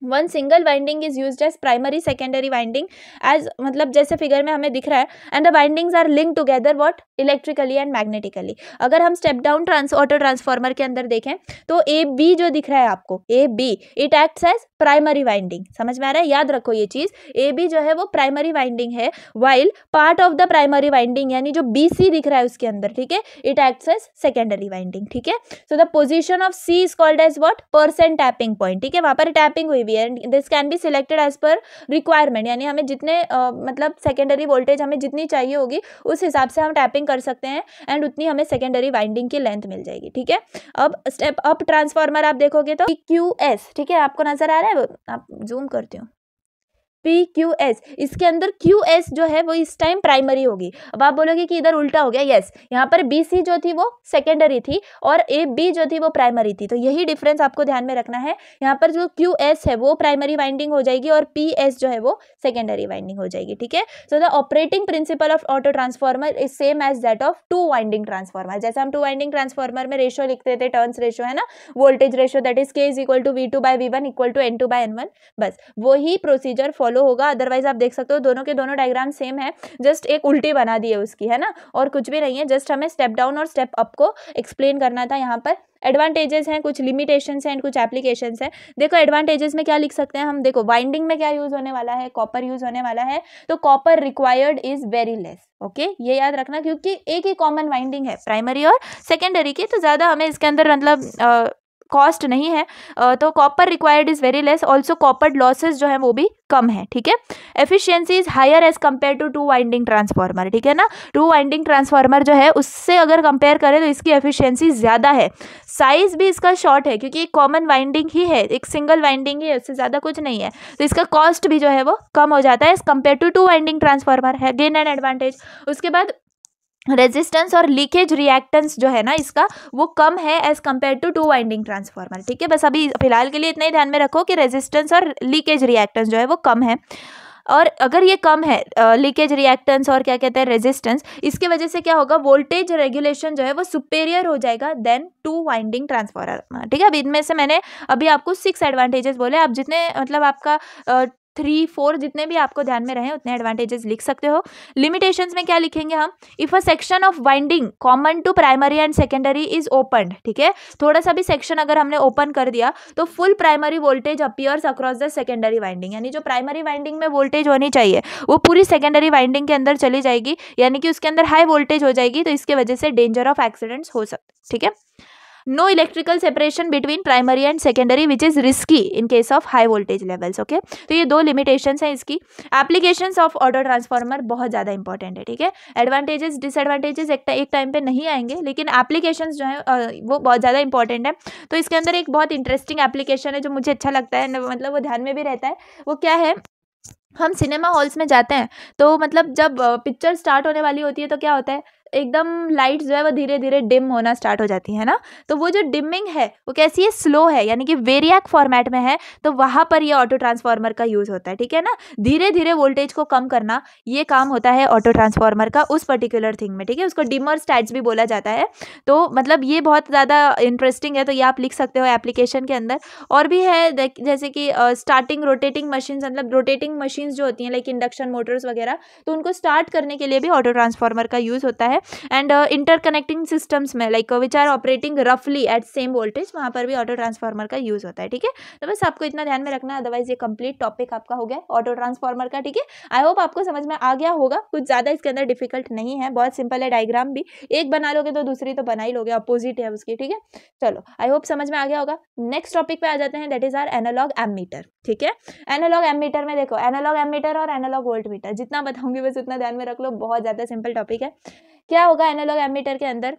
one single winding is used as primary secondary winding, as मतलब जैसे फिगर में हमें दिख रहा है, and the windings are linked together what, electrically and magnetically. अगर हम स्टेप डाउन ऑटो ट्रांसफार्मर के अंदर देखें तो AB जो दिख रहा है आपको, AB it acts as primary winding, समझ में आ रहा है, याद रखो ये चीज, AB जो है वो प्राइमरी वाइंडिंग है, while part of the primary winding यानी जो BC दिख रहा है उसके अंदर, ठीक है, it acts as secondary winding, ठीक है। So the position of C is called as what, percent tapping point, ठीक है, वहां पर टैपिंग हुई भी है, and this can be selected as per requirement, यानी हमें जितने मतलब सेकेंडरी वोल्टेज हमें जितनी चाहिए होगी उस हिसाब से हम टैपिंग कर सकते हैं, एंड उतनी हमें सेकेंडरी वाइंडिंग की लेंथ मिल जाएगी, ठीक है। अब स्टेप अप ट्रांसफार्मर आप देखोगे तो PQS, ठीक है, आपको नजर आ रहा है, आप जूम करती हूँ, PQS, इसके अंदर QS जो है वो इस टाइम प्राइमरी होगी। अब आप बोलोगे कि इधर उल्टा हो गया, यस, यहाँ पर BC जो थी वो सेकेंडरी थी और AB जो थी वो प्राइमरी थी, तो यही डिफरेंस आपको ध्यान में रखना है। यहाँ पर जो QS है वो प्राइमरी वाइंडिंग हो जाएगी और PS जो है वो सेकेंडरी वाइंडिंग हो जाएगी, ठीक है। So the operating principle of auto transformer is same as that of two winding transformer. जैसे हम टू वाइंडिंग ट्रांसफार्मर में रेशियो लिखते थे, टर्न्स रेशियो है ना, voltage ratio, that is K is equal to V2/V1 equal to N2/N1, बस वही procedure follow होगा। अदरवाइज आप देख सकते हो दोनों के दोनों डायग्राम सेम है, जस्ट एक उल्टी बना दी है उसकी, है ना, और कुछ भी नहीं है, जस्ट हमें स्टेप डाउन और स्टेप अप को एक्सप्लेन करना था। यहाँ पर एडवांटेजेस हैं, कुछ लिमिटेशंस हैं एंड कुछ एप्लीकेशंस हैं। देखो एडवांटेजेस में क्या लिख सकते हैं हम, देखो वाइंडिंग में क्या यूज होने वाला है, कॉपर यूज होने वाला है, तो copper required is very less, okay, ये याद रखना, क्योंकि एक ही कॉमन वाइंडिंग है प्राइमरी और सेकेंडरी की, तो ज्यादा हमें इसके अंदर मतलब कॉस्ट नहीं है, तो copper required is very less, also copper losses जो है वो भी कम है, ठीक है। Efficiency is higher as compare to two winding transformer, ठीक है ना, टू वाइंडिंग ट्रांसफार्मर जो है उससे अगर कंपेयर करें तो इसकी एफिशिएंसी ज्यादा है। साइज भी इसका शॉर्ट है क्योंकि एक कॉमन वाइंडिंग ही है, एक सिंगल वाइंडिंग ही है, उससे ज्यादा कुछ नहीं है, तो इसका कॉस्ट भी जो है वो कम हो जाता है as compare to two winding transformer, है गेन एंड एडवांटेज। उसके बाद रेजिस्टेंस और लीकेज रिएक्टेंस जो है ना इसका वो कम है as compare to 2 winding transformer. ठीक है, बस अभी फिलहाल के लिए इतना ही ध्यान में रखो कि रेजिस्टेंस और लीकेज रिएक्टेंस जो है वो कम है। और अगर ये कम है लीकेज रिएक्टेंस और क्या कहते हैं रेजिस्टेंस, इसके वजह से क्या होगा, वोल्टेज रेगुलेशन जो है वो सुपेरियर हो जाएगा देन 2 वाइंडिंग ट्रांसफार्मर। ठीक है, अब इनमें से मैंने अभी आपको 6 एडवांटेजेस बोले, आप जितने मतलब आपका 3, 4 जितने भी आपको ध्यान में रहे उतने एडवांटेजेस लिख सकते हो। लिमिटेशंस में क्या लिखेंगे हम, if a section of winding common to primary and secondary is open. ठीक है, थोड़ा सा भी सेक्शन अगर हमने ओपन कर दिया तो full primary voltage appears across the secondary winding, यानी जो प्राइमरी वाइंडिंग में वोल्टेज होनी चाहिए वो पूरी सेकेंडरी वाइंडिंग के अंदर चली जाएगी, यानी कि उसके अंदर हाई वोल्टेज हो जाएगी, तो इसके वजह से डेंजर ऑफ एक्सीडेंट्स हो सकते। ठीक है, no electrical separation between primary and secondary which is risky in case of high voltage levels. Okay, तो ये 2 लिमिटेशंस हैं इसकी। एप्लीकेशंस ऑफ ऑटो ट्रांसफार्मर बहुत ज़्यादा इंपॉर्टेंट है। ठीक है, एडवांटेजेस डिसएडवांटेजेस एक टाइम पे नहीं आएंगे, लेकिन एप्लीकेशंस जो है वो बहुत ज़्यादा इंपॉर्टेंट है। तो इसके अंदर एक बहुत इंटरेस्टिंग एप्लीकेशन है जो मुझे अच्छा लगता है, मतलब वो ध्यान में भी रहता है। वो क्या है, हम सिनेमा हॉल्स में जाते हैं तो मतलब जब पिक्चर स्टार्ट होने वाली होती है तो क्या होता है, एकदम लाइट्स जो है वो धीरे धीरे डिम होना स्टार्ट हो जाती है ना। तो वो जो डिमिंग है वो कैसी है, स्लो है, यानी कि वेरिएक फॉर्मेट में है, तो वहाँ पर ये ऑटो ट्रांसफार्मर का यूज़ होता है। ठीक है ना, धीरे धीरे वोल्टेज को कम करना ये काम होता है ऑटो ट्रांसफार्मर का उस पर्टिकुलर थिंग में। ठीक है, उसको डिमर स्टैट्स भी बोला जाता है। तो मतलब ये बहुत ज़्यादा इंटरेस्टिंग है, तो ये आप लिख सकते हो एप्लीकेशन के अंदर। और भी है जैसे कि स्टार्टिंग रोटेटिंग मशीन, मतलब रोटेटिंग मशीन जो होती हैं लाइक इंडक्शन मोटर्स वगैरह, तो उनको स्टार्ट करने के लिए भी ऑटो ट्रांसफार्मर का यूज़ होता है। एंड इंटरकनेक्टिंग सिस्टम्स में लाइक विच आर ऑपरेटिंग रफली एट सेम वोल्टेज, वहाँ पर भी ऑटो ट्रांसफार्मर का यूज़ होता है। ठीक है, तो बस आपको इतना ध्यान में रखना है, अदरवाइज ये कंप्लीट टॉपिक आपका हो गया ऑटो ट्रांसफार्मर का। ठीक है, आई होप आपको समझ में आ गया होगा, कुछ ज़्यादा इसके अंदर डिफिकल्ट नहीं है, बहुत सिंपल है। डायग्राम भी एक बना लोगे तो दूसरी तो बना ही लोगे, अपोजिट है उसकी। ठीक है, चलो आई होप समझ में आ गया होगा। नेक्स्ट टॉपिक पे आ जाते हैं, that is our analog ammeter. ठीक है, एनालॉग एमीटर में देखो, एनालॉग एमीटर और एनालॉग वोल्ट मीटर, जितना बताऊंगी बस उतना ध्यान में रख लो, बहुत ज़्यादा सिंपल टॉपिक है। क्या होगा एनालॉग एमीटर के अंदर,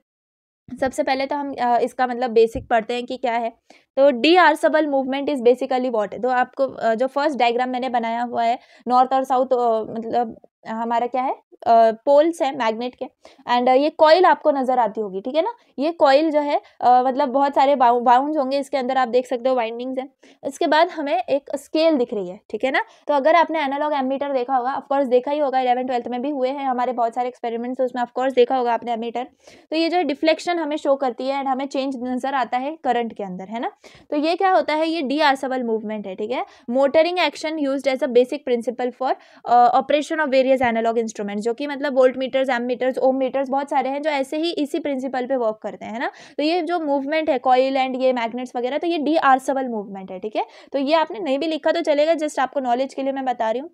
सबसे पहले तो हम इसका मतलब बेसिक पढ़ते हैं कि क्या है। तो डीआरसबल मूवमेंट इज बेसिकली व्हाट है, तो आपको जो फर्स्ट डायग्राम मैंने बनाया हुआ है नॉर्थ और साउथ, मतलब हमारा क्या है, पोल्स है मैग्नेट के, एंड ये कॉइल आपको नजर आती होगी। ठीक है ना, ये कॉइल जो है मतलब बहुत सारे बाउंड्स होंगे इसके अंदर, आप देख सकते हो वाइंडिंग्स है। इसके बाद हमें एक स्केल दिख रही है। ठीक है ना, तो अगर आपने एनालॉग एमीटर देखा होगा, ऑफकोर्स देखा ही होगा, 11th 12th में भी हुए हैं हमारे बहुत सारे एक्सपेरिमेंट्स, उसमें ऑफकोर्स देखा होगा आपने एमीटर। तो ये जो डिफ्लेक्शन हमें शो करती है एंड हमें चेंज नजर आता है करंट के अंदर, है ना। तो ये क्या होता है, ये डीआरसबल मूवमेंट है। ठीक है, motoring action used as a basic principle for operation of various analog instruments, जो कि मतलब volt meters, ammeters, ohm meters, बहुत सारे हैं जो ऐसे ही इसी प्रिंसिपल पे वर्क करते हैं ना। तो ये जो मूवमेंट है कॉइल एंड ये मैग्नेट्स वगैरह, तो ये डीआरसबल मूवमेंट है। ठीक है, तो ये आपने नहीं भी लिखा तो चलेगा, जस्ट आपको नॉलेज के लिए मैं बता रही हूँ।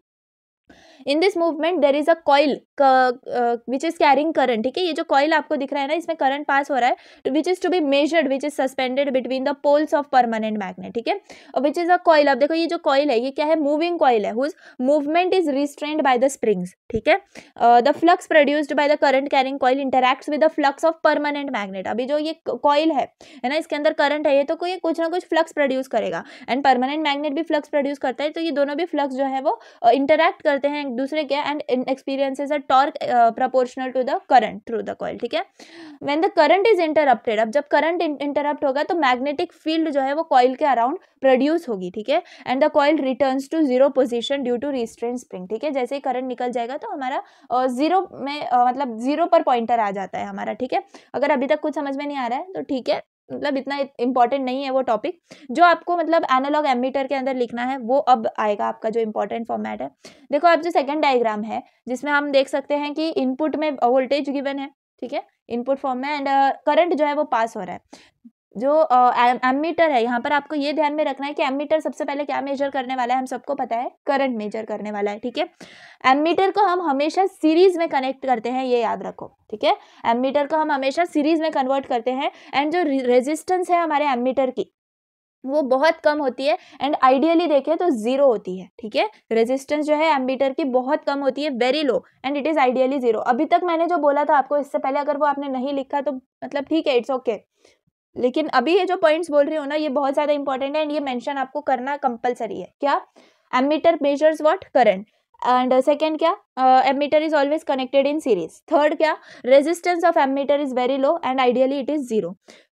In this movement there is a coil which is carrying current. ठीक है, ये जो कॉइल आपको दिख रहा है ना, इसमें करंट पास हो रहा है, which is to be measured, which is suspended between the poles of permanent magnet. ठीक है, विच इज अ कॉइल, अब देखो ये जो कॉइल है ये क्या है, मूविंग कॉइल है, whose movement is restrained by the springs. ठीक है, the flux produced by the current carrying coil interacts with the flux of permanent magnet. अभी जो ये कॉइल है ना, इसके अंदर करंट है, ये तो कोई कुछ ना कुछ फ्लक्स प्रोड्यूस करेगा, एंड परमानेंट मैग्नेट भी फ्लक्स प्रोड्यूस करता है, तो ये दोनों भी फ्लक्स जो है वो इंटरैक्ट करते हैं एक दूसरे के, and experiences a torque proportional to the current through the coil. ठीक है, when the current is interrupted, अब जब करंट इंटरप्ट होगा तो मैग्नेटिक फील्ड जो है वो कॉइल के अराउंड प्रोड्यूस होगी। ठीक है, and the coil returns to zero position due to restrain spring. ठीक है, जैसे ही करंट निकल जाएगा तो हमारा जीरो में मतलब जीरो पर पॉइंटर आ जाता है हमारा। ठीक है, अगर अभी तक कुछ समझ में नहीं आ रहा है तो ठीक है, मतलब इतना इंपॉर्टेंट नहीं है वो टॉपिक। जो आपको मतलब एनालॉग एमीटर के अंदर लिखना है वो अब आएगा, आपका जो इंपॉर्टेंट फॉर्मेट है। देखो आप जो सेकंड डायग्राम है जिसमें हम देख सकते हैं कि इनपुट में वोल्टेज गिवन है। ठीक है, इनपुट फॉर्म में, एंड करंट जो है वो पास हो रहा है। जो एमीटर है, यहाँ पर आपको ये ध्यान में रखना है कि एमीटर सबसे पहले क्या मेजर करने वाला है, हम सबको पता है करंट मेजर करने वाला है। ठीक है, एमीटर को हम हमेशा सीरीज में कनेक्ट करते हैं, ये याद रखो। ठीक है, एमीटर को हम हमेशा सीरीज में कन्वर्ट करते हैं, एंड जो रेजिस्टेंस है हमारे एमीटर की वो बहुत कम होती है, एंड आइडियली देखें तो जीरो होती है। ठीक है, रेजिस्टेंस जो है एमीटर की बहुत कम होती है, very low, and it is ideally zero. अभी तक मैंने जो बोला था आपको इससे पहले, अगर वो आपने नहीं लिखा तो मतलब ठीक है, इट्स ओके, लेकिन अभी ये जो पॉइंट्स बोल रही हूँ ना ये बहुत ज्यादा इंपॉर्टेंट है, एंड ये मेंशन आपको करना कंपलसरी है। क्या, ammeter measures what, current, and second क्या, ammeter is always connected in series. Third क्या, resistance of ammeter is very low and ideally it is zero.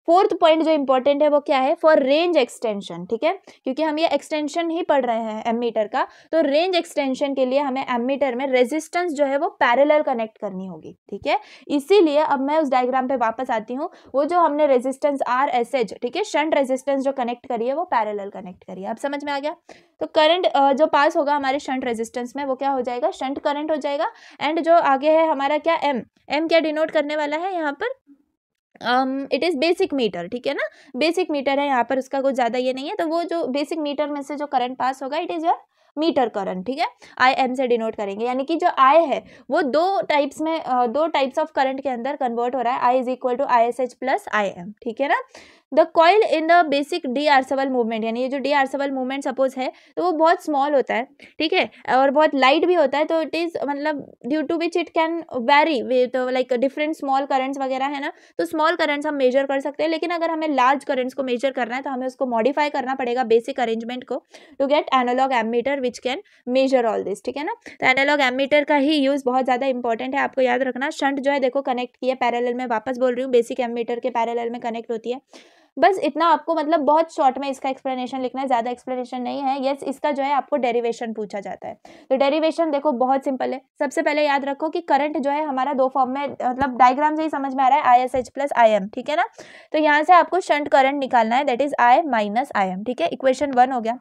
Fourth point जो इंपॉर्टेंट है वो क्या है, फॉर रेंज एक्सटेंशन, ठीक है, क्योंकि हम ये एक्सटेंशन ही पढ़ रहे हैं एमीटर का, तो रेंज एक्सटेंशन के लिए हमें एमीटर में रेजिस्टेंस जो है वो पैरेलल कनेक्ट करनी होगी, ठीक है। इसीलिए अब मैं उस डायग्राम पे वापस आती हूँ, वो जो हमने रेजिस्टेंस आर एस एच, ठीक है, शंट रेजिस्टेंस जो कनेक्ट करी है वो पैरेलल कनेक्ट करी है। अब समझ में आ गया। तो करंट जो पास होगा हमारे शंट रेजिस्टेंस में वो क्या हो जाएगा, शंट करंट हो जाएगा। एंड जो आगे है हमारा क्या, एम, एम क्या डिनोट करने वाला है यहाँ पर, इट इज़ बेसिक मीटर, ठीक है ना, बेसिक मीटर है यहाँ पर, उसका कुछ ज़्यादा ये नहीं है। तो वो जो बेसिक मीटर में से जो करंट पास होगा it is your meter current, ठीक है, आई एम से डिनोट करेंगे। यानी कि जो आई है वो दो टाइप्स में, दो टाइप्स ऑफ करंट के अंदर कन्वर्ट हो रहा है, I is equal to I S H plus I M, ठीक है ना। The coil in the basic D'Arsonval movement, यानी ये जो डी आर्सवल मूवमेंट सपोज है तो वो बहुत स्मॉल होता है, ठीक है, और बहुत लाइट भी होता है। तो इट इज़ मतलब due to which it can vary with like different small currents वगैरह है ना, तो स्मॉल करंट्स हम मेजर कर सकते हैं। लेकिन अगर हमें लार्ज करंट्स को मेजर करना है तो हमें उसको मॉडिफाई करना पड़ेगा बेसिक अरेंजमेंट को, to get analog ammeter which can measure all this, ठीक है ना। तो एनालॉग एमीटर का ही यूज़ बहुत ज़्यादा इंपॉर्टेंट है, आपको याद रखना। शंट जो है देखो कनेक्ट किया पैरेलल में, वापस बोल रही हूँ, बेसिक एमीटर के पैरेलल में कनेक्ट होती है। बस इतना आपको मतलब बहुत शॉर्ट में इसका एक्सप्लेनेशन लिखना है, ज़्यादा एक्सप्लेनेशन नहीं है। यस, इसका जो है आपको डेरिवेशन पूछा जाता है। तो डेरिवेशन देखो बहुत सिंपल है। सबसे पहले याद रखो कि करंट जो है हमारा दो फॉर्म में, मतलब डायग्राम से ही समझ में आ रहा है, आई S H plus I M, ठीक है ना। तो यहाँ से आपको शंट करंट निकालना है, that is I minus I M, ठीक है। इक्वेशन 1 हो गया।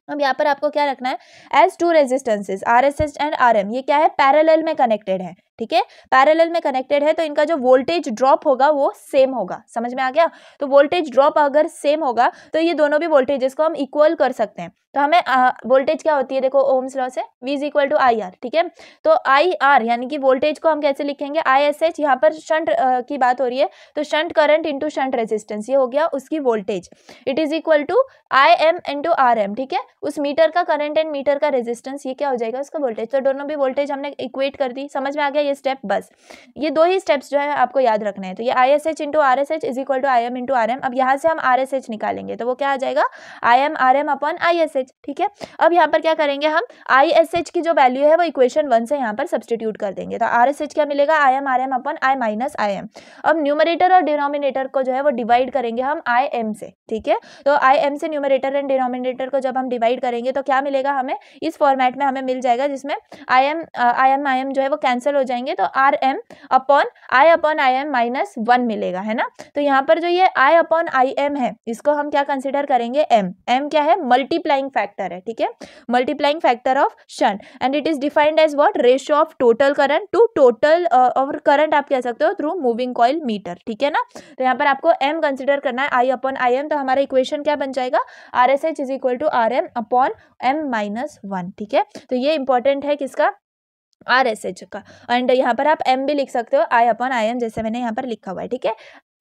अब यहाँ पर आपको क्या रखना है, as two resistances R S H and R M, ये क्या है, पैरेलल में कनेक्टेड है, ठीक है, पैरेलल में कनेक्टेड है, तो इनका जो वोल्टेज ड्रॉप होगा वो सेम होगा। समझ में आ गया। तो वोल्टेज ड्रॉप अगर सेम होगा तो ये दोनों भी वोल्टेजेस को हम इक्वल कर सकते हैं। तो हमें वोल्टेज क्या होती है, देखो ओम्स लॉ से, V is equal to I R, ठीक है। तो आई आर यानी कि वोल्टेज को हम कैसे लिखेंगे, आई एस एच, यहाँ पर शंट की बात हो रही है, तो shunt current into shunt resistance, ये हो गया उसकी voltage, it is equal to I M into R M, ठीक है। उस मीटर का करंट एंड मीटर का रेजिस्टेंस, ये क्या हो जाएगा, उसका वोल्टेज। तो दोनों भी वोल्टेज हमने इक्वेट कर दी। समझ में आ गया ये स्टेप। बस ये दो ही स्टेप्स जो है आपको याद रखने हैं। तो ये I S H into R S H is equal to I M into R M. अब यहाँ से हम आर एस एच निकालेंगे तो वो क्या आ जाएगा, I M R M upon I S H, ठीक है। अब यहाँ पर क्या करेंगे, हम आई एस एच की जो वैल्यू है वो इक्वेशन 1 से यहाँ पर सब्सटीट्यूट कर देंगे। तो आर एस एच क्या मिलेगा, I M R M upon I minus I M. अब न्यूमरेटर और डिनोमिनेटर को जो है वो डिवाइड करेंगे हम आई एम से, ठीक है। तो आई एम से न्यूमरेटर एंड डिनोमिनेटर को जब हम डिवाइड करेंगे तो क्या मिलेगा हमें, इस फॉर्मेट में हमें मिल जाएगा जिसमें आई एम जो है वो कैंसिल हो जाएंगे, तो R M upon I M minus 1 मिलेगा, है ना। तो यहाँ पर जो ये आई अपॉन आई एम है इसको हम क्या कंसिडर करेंगे, एम। एम क्या है, मल्टीप्लाइंग फैक्टर है, ठीक है, multiplying factor of shunt, and it is defined as what, ratio of total current to total, और करंट आप कह सकते हो थ्रू मूविंग कॉइल मीटर, ठीक है ना। तो यहाँ पर आपको एम कंसिडर करना है, आई अपॉन आई एम। तो हमारा इक्वेशन क्या बन जाएगा, R S H is equal to R M upon M minus 1, ठीक है। तो ये इंपॉर्टेंट है किसका, आर एस एच का। एंड यहाँ पर आप एम भी लिख सकते हो, आई अपॉन आई एम, जैसे मैंने यहाँ पर लिखा हुआ है, ठीक है।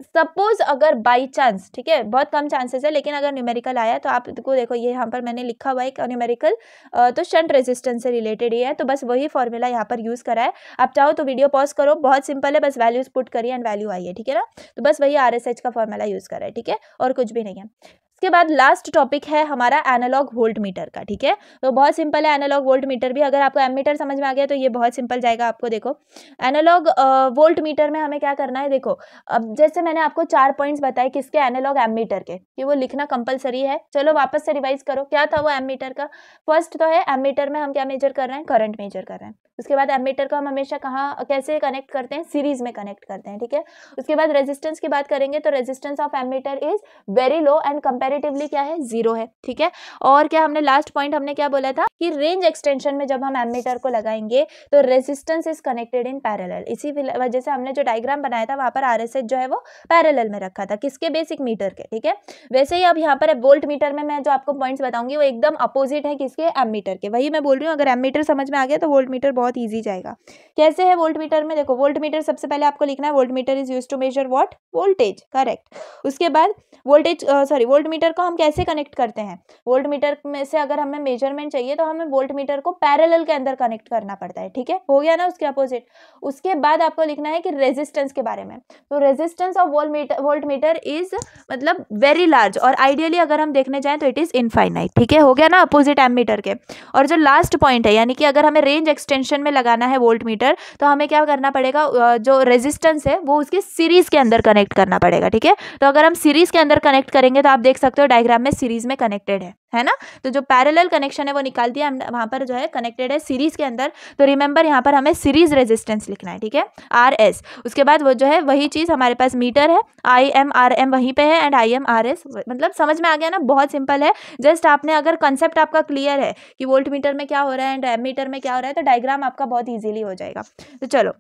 सपोज अगर बाई चांस, ठीक है, बहुत कम चांसेस है, लेकिन अगर न्यूमेरिकल आया तो आपको देखो ये यहाँ पर मैंने लिखा हुआ है एक न्यूमेरिकल, तो शंट रेजिस्टेंस से रिलेटेड ही है, तो बस वही फॉर्मूला यहाँ पर यूज करा है। आप चाहो तो वीडियो पॉज करो, बहुत सिंपल है, बस वैल्यूज पुट करिए एंड वैल्यू आई है, ठीक है ना। तो बस वही आर एस एच का फॉर्मूला यूज करा है, ठीक है, और कुछ भी नहीं है। उसके बाद लास्ट टॉपिक है हमारा एनालॉग वोल्ट मीटर का, ठीक है। तो बहुत सिंपल है एनालॉग वोल्ट मीटर भी। अगर आपको एमीटर समझ में आ गया तो ये बहुत सिंपल जाएगा आपको। देखो एनालॉग वोल्ट मीटर में हमें क्या करना है, देखो अब जैसे मैंने आपको 4 पॉइंट्स बताए किसके, एनालॉग एमीटर के, कि वो लिखना कंपलसरी है। चलो वापस से रिवाइज करो, क्या था वो एमीटर का। फर्स्ट तो है एमीटर में हम क्या मेजर कर रहे हैं, करंट मेजर कर रहे हैं। उसके बाद एमीटर को हम हमेशा कहाँ कैसे कनेक्ट करते हैं, सीरीज में कनेक्ट करते हैं, ठीक है। उसके बाद रेजिस्टेंस की बात करेंगे तो resistance of ammeter is very low and comparatively क्या है, 0 है, ठीक है। और क्या हमने लास्ट पॉइंट हमने क्या बोला था कि रेंज एक्सटेंशन में जब हम एमीटर को लगाएंगे तो resistance is connected in parallel. इसी वजह से हमने जो डायग्राम बनाया था वहां पर आरएसएच जो है वो पैरेलल में रखा था, किसके, बेसिक मीटर के, ठीक है। वैसे ही अब यहाँ पर वोल्ट मीटर में मैं जो आपको पॉइंट्स बताऊंगी वो एकदम अपोजिट है किसके, एमीटर के। वही मैं बोल रही हूँ, अगर एमीटर समझ में आ गया तो वोल्ट मीटर बहुत ईजी जाएगा। कैसे है वोल्ट मीटर में, देखो वोल्ट मीटर सबसे पहले आपको लिखना है, volt meter is used to measure what, voltage, correct. उसके बाद वोल्ट मीटर को हम कैसे कनेक्ट करते हैं, वोल्ट मीटर में से अगर हमें मेजरमेंट चाहिए तो हमें वोल्ट मीटर को पैरेलल के अंदर कनेक्ट करना पड़ता है, ठीक है, हो गया ना उसके अपोजिट। उसके बाद आपको लिखना है कि रेजिस्टेंस के बारे में, तो resistance of volt meter is मतलब वेरी लार्ज, और आइडियली अगर हम देखने जाएं तो इट इज इनफाइनाइट, ठीक है, हो गया ना अपोजिट एमीटर के। और जो लास्ट पॉइंट है, यानी कि अगर हमें रेंज एक्सटेंशन में लगाना है वोल्ट मीटर, तो हमें क्या करना पड़ेगा, जो रेजिस्टेंस है वो उसकी सीरीज के अंदर कनेक्ट करना पड़ेगा, ठीक है। तो अगर हम सीरीज के अंदर कनेक्ट करेंगे तो आप देख सकते हो डायग्राम में सीरीज में कनेक्टेड है ना। तो जो पैरेलल कनेक्शन है वो निकाल दिया हम, वहां पर जो है कनेक्टेड है सीरीज के अंदर। तो रिमेंबर यहाँ पर हमें सीरीज रेजिस्टेंस लिखना है, ठीक है, RS। उसके बाद वो जो है वही चीज हमारे पास मीटर है, IM/RM वहीं पे है, एंड IM/RS, मतलब समझ में आ गया ना, बहुत सिंपल है। जस्ट आपने अगर कंसेप्ट आपका क्लियर है कि वोल्ट मीटर में क्या हो रहा है एंड एमीटर में क्या हो रहा है, तो डायग्राम आपका बहुत ईजिली हो जाएगा। तो चलो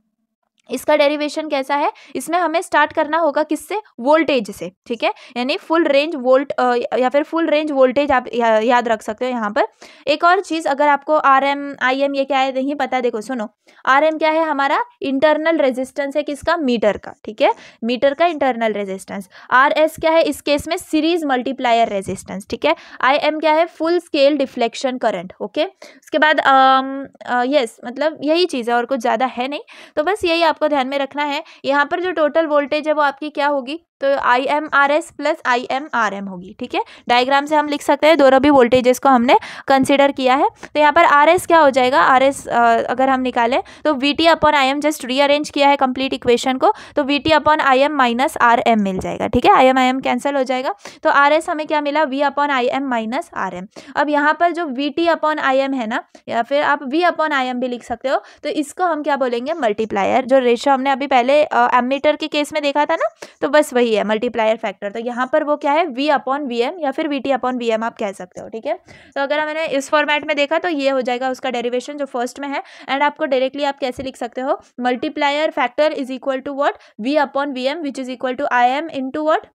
इसका डेरिवेशन कैसा है, इसमें हमें स्टार्ट करना होगा किससे, वोल्टेज से, ठीक है, यानी फुल रेंज वोल्ट या फिर फुल रेंज वोल्टेज आप याद रख सकते हो यहाँ पर। एक और चीज, अगर आपको RM IM ये क्या है नहीं पता, देखो सुनो, RM क्या है, हमारा इंटरनल रेजिस्टेंस है किसका, मीटर का, ठीक है, मीटर का इंटरनल रेजिस्टेंस। RS क्या है इस केस में, सीरीज मल्टीप्लायर रेजिस्टेंस, ठीक है। IM क्या है, full scale deflection current, okay. उसके बाद यस मतलब यही चीज है, और कुछ ज्यादा है नहीं, तो बस यही आपको ध्यान में रखना है। यहाँ पर जो टोटल वोल्टेज है वो आपकी क्या होगी, तो IM/RS प्लस IM/RM होगी, ठीक है। डायग्राम से हम लिख सकते हैं, दोनों भी वोल्टेजेस को हमने कंसिडर किया है। तो यहाँ पर RS क्या हो जाएगा, RS अगर हम निकालें तो VT/IM, जस्ट रीअरेंज किया है कंप्लीट इक्वेशन को, तो VT/IM माइनस RM मिल जाएगा, ठीक है, IM कैंसिल हो जाएगा। तो RS हमें क्या मिला, V/IM माइनस RM। अब यहाँ पर जो VT/IM है ना, या फिर आप V/IM भी लिख सकते हो, तो इसको हम क्या बोलेंगे, मल्टीप्लायर। जो रेशो हमने अभी पहले एमीटर के केस में देखा था ना, तो बस वही है मल्टीप्लायर फैक्टर। तो यहाँ पर वो क्या है, V/VM या फिर VT/VM आप कह सकते हो, ठीक है। तो अगर मैंने इस फॉर्मेट में देखा तो ये हो जाएगा उसका डेरिवेशन जो फर्स्ट में है। एंड आपको डायरेक्टली आप कैसे लिख सकते हो, multiplier factor is equal to what, V/VM which is equal to IM into what,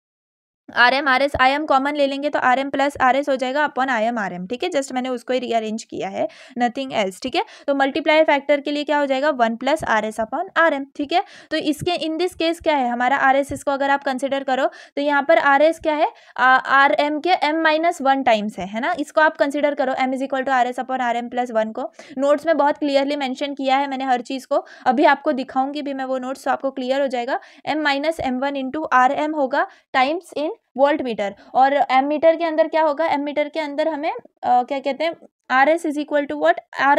RM/RS। IM common ले लेंगे तो RM प्लस RS हो जाएगा अपॉन IM/RM, ठीक है, जस्ट मैंने उसको ही रीअरेंज किया है, नथिंग एल्स, ठीक है। तो मल्टीप्लायर फैक्टर के लिए क्या हो जाएगा, 1 प्लस RS अपॉन RM, ठीक है। तो इसके इन दिस केस क्या है हमारा RS, इसको अगर आप कंसिडर करो तो यहाँ पर RS क्या है, RM के M-1 टाइम्स है ना, इसको आप कंसिडर करो, M is equal to RS upon RM plus 1 को। नोट्स में बहुत क्लियरली मेंशन किया है मैंने हर चीज को, अभी आपको दिखाऊंगी भी मैं वो नोट्स, तो आपको क्लियर हो जाएगा। M-M1 इंटू RM होगा टाइम्स इन वोल्ट मीटर, और एम मीटर के अंदर क्या होगा, एम मीटर के अंदर हमें क्या कहते हैं, RS is equal to what,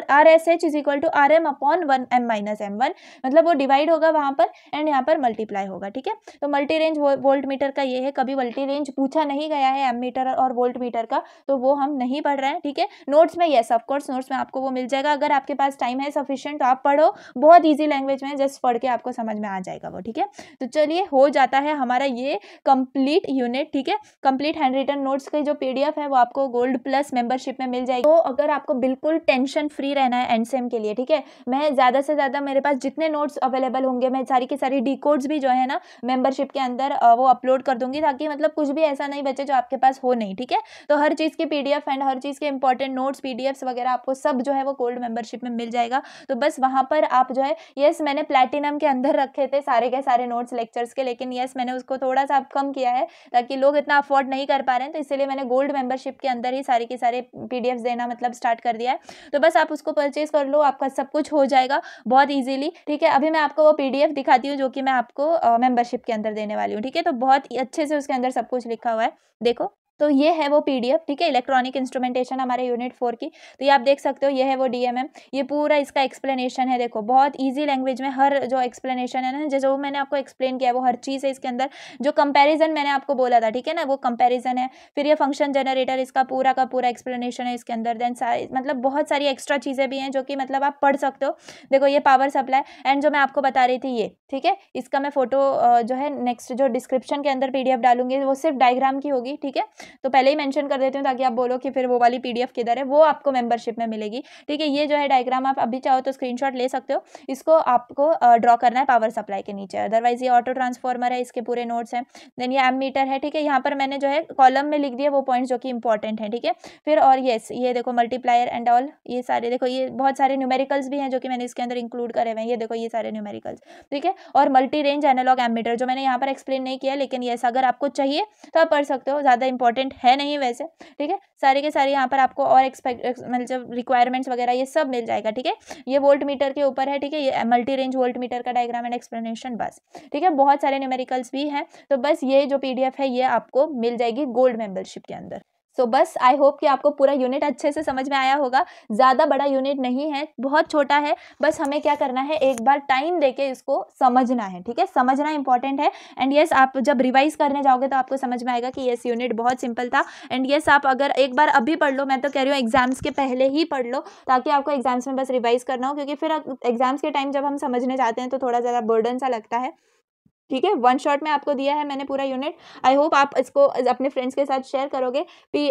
RSH is equal to RM upon 1 M-M1, मतलब वो डिवाइड होगा वहां पर एंड यहाँ पर मल्टीप्लाई होगा, ठीक है। तो मल्टी रेंज वोल्ट मीटर का ये है, कभी मल्टी रेंज पूछा नहीं गया है एम मीटर और वोल्ट मीटर का, तो वो हम नहीं पढ़ रहे हैं, ठीक है। नोट्स में यस ऑफकोर्स नोट्स में आपको वो मिल जाएगा, अगर आपके पास टाइम है सफिशिएंट तो आप पढ़ो, बहुत ईजी लैंग्वेज में, जस्ट पढ़ के आपको समझ में आ जाएगा वो, ठीक है। तो चलिए हो जाता है हमारा ये कंप्लीट यूनिट, ठीक है। कंप्लीट हैंड रिटन नोट्स की जो PDF है वो आपको गोल्ड प्लस मेंबरशिप में मिल जाएगी। तो अगर आपको बिल्कुल टेंशन फ्री रहना है एंडसेम के लिए, ठीक है, मैं ज़्यादा से ज़्यादा मेरे पास जितने नोट्स अवेलेबल होंगे मैं सारी की सारी डिकोड्स भी जो है ना मेंबरशिप के अंदर वो अपलोड कर दूंगी, ताकि मतलब कुछ भी ऐसा नहीं बचे जो आपके पास हो नहीं, ठीक है। तो हर चीज़ की PDF एंड हर चीज़ के इंपॉर्टेंट नोट्स PDFs वगैरह आपको सब जो है वो गोल्ड मेंबरशिप में मिल जाएगा। तो बस वहाँ पर आप जो है, यस मैंने प्लैटिनम के अंदर रखे थे सारे के सारे नोट्स लेक्चर्स के, लेकिन यस मैंने उसको थोड़ा सा कम किया है ताकि लोग इतना अफोर्ड नहीं कर पा रहे हैं, तो इसलिए मैंने गोल्ड मेंबरशिप के अंदर ही सारे के सारे PDFs देना मतलब स्टार्ट कर दिया है। तो बस आप उसको परचेज कर लो, आपका सब कुछ हो जाएगा बहुत इजीली, ठीक है। अभी मैं आपको वो PDF दिखाती हूँ जो कि मैं आपको मेंबरशिप के अंदर देने वाली हूँ, ठीक है। तो बहुत अच्छे से उसके अंदर सब कुछ लिखा हुआ है, देखो। तो ये है वो PDF, ठीक है, इलेक्ट्रॉनिक इंस्ट्रूमेंटेशन हमारे यूनिट 4 की। तो ये आप देख सकते हो, ये है वो DMM, ये पूरा इसका एक्सप्लेनेशन है, देखो बहुत इजी लैंग्वेज में हर जो एक्सप्लेनेशन है ना, जो मैंने आपको एक्सप्लेन किया है वो हर चीज़ है इसके अंदर। जो कंपैरिजन मैंने आपको बोला था, ठीक है ना, वो कंपैरिजन है। फिर ये फंक्शन जनरेटर, इसका पूरा का पूरा एक्सप्लेनेशन है इसके अंदर। देन सारी मतलब बहुत सारी एक्स्ट्रा चीज़ें भी हैं जो कि मतलब आप पढ़ सकते हो। देखो ये पावर सप्लाई एंड जो मैं आपको बता रही थी ये, ठीक है, इसका मैं फोटो जो है नेक्स्ट जो डिस्क्रिप्शन के अंदर PDF डालूंगी, वो सिर्फ डायग्राम की होगी, ठीक है। तो पहले ही मेंशन कर देती हूँ ताकि आप बोलो कि फिर वो वाली PDF किधर है, वो आपको मेंबरशिप में मिलेगी, ठीक है। ये जो है डायग्राम आप अभी चाहो तो स्क्रीनशॉट ले सकते हो, इसको आपको ड्रॉ करना है पावर सप्लाई के नीचे, अदरवाइज ये ऑटो ट्रांसफार्मर है, इसके पूरे नोट्स हैं। देन ये एम मीटर है, ठीक है, यहाँ पर मैंने जो है कॉलम में लिख दिया वो पॉइंट्स जो कि इंपॉर्टेंट है, ठीक है। फिर और यस ये देखो मल्टीप्लायर एंड ऑल, ये सारे देखो, ये बहुत सारे न्यूमेरिकल्स भी हैं जो कि मैंने इसके अंदर इंक्लूड करे हुए हैं, ये देखो ये सारे न्यूमेरिकल्स, ठीक है। और मल्टी रेंज एनालॉग एमीटर जो मैंने यहाँ पर एक्सप्लेन नहीं किया, लेकिन यस अगर आपको चाहिए तो आप पढ़ सकते हो, ज़्यादा इंपॉर्टेंट इंपॉर्टेंट है नहीं वैसे, ठीक है। सारे के सारे यहाँ पर आपको और एक्सपेक्ट मतलब रिक्वायरमेंट्स वगैरह ये सब मिल जाएगा, ठीक है। ये वोल्ट मीटर के ऊपर है, ठीक है। ये मल्टी रेंज वोल्ट मीटर का डायग्राम एंड एक्सप्लेनेशन, बस, ठीक है। बहुत सारे न्यूमेरिकल्स भी हैं, तो बस ये जो PDF है ये आपको मिल जाएगी गोल्ड मेंबरशिप के अंदर। सो बस आई होप कि आपको पूरा यूनिट अच्छे से समझ में आया होगा। ज़्यादा बड़ा यूनिट नहीं है, बहुत छोटा है, बस हमें क्या करना है, एक बार टाइम देके इसको समझना है, ठीक है। समझना इंपॉर्टेंट है। एंड यस, आप जब रिवाइज करने जाओगे तो आपको समझ में आएगा कि यस यूनिट बहुत सिंपल था। एंड यस, आप अगर एक बार अभी पढ़ लो, मैं तो कह रही हूँ एग्जाम्स के पहले ही पढ़ लो, ताकि आपको एग्जाम्स में बस रिवाइज करना हो, क्योंकि फिर एग्जाम्स के टाइम जब हम समझने जाते हैं तो थोड़ा ज़्यादा बर्डन सा लगता है, ठीक है। वन शॉट में आपको दिया है मैंने पूरा यूनिट। आई होप आप इसको अपने फ्रेंड्स के साथ शेयर करोगे।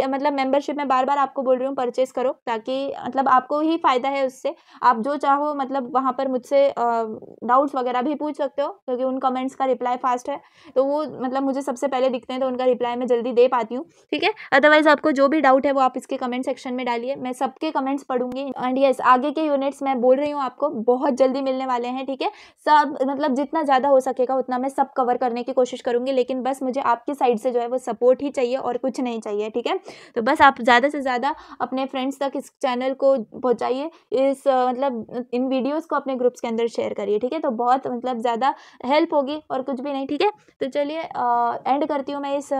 मतलब मेंबरशिप में बार बार आपको बोल रही हूँ परचेस करो, ताकि मतलब आपको ही फायदा है उससे। आप जो चाहो मतलब वहाँ पर मुझसे डाउट्स वगैरह भी पूछ सकते हो, क्योंकि उन कमेंट्स का रिप्लाई फास्ट है, तो वो मतलब मुझे सबसे पहले दिखते हैं, तो उनका रिप्लाई मैं जल्दी दे पाती हूँ, ठीक है। अदरवाइज आपको जो भी डाउट है वो आप इसके कमेंट सेक्शन में डालिए, मैं सबके कमेंट्स पढ़ूंगी। एंड यस, आगे के यूनिट्स मैं बोल रही हूँ आपको बहुत जल्दी मिलने वाले हैं, ठीक है। सब मतलब जितना ज़्यादा हो सकेगा उतना मैं सब कवर करने की कोशिश करूंगी, लेकिन बस मुझे आपकी साइड से जो है वो सपोर्ट ही चाहिए और कुछ नहीं चाहिए, ठीक है। तो बस आप ज़्यादा से ज़्यादा अपने फ्रेंड्स तक इस चैनल को पहुंचाइए, इस मतलब इन वीडियोस को अपने ग्रुप्स के अंदर शेयर करिए, ठीक है। तो बहुत मतलब ज़्यादा हेल्प होगी और कुछ भी नहीं, ठीक है। तो चलिए एंड करती हूँ मैं इस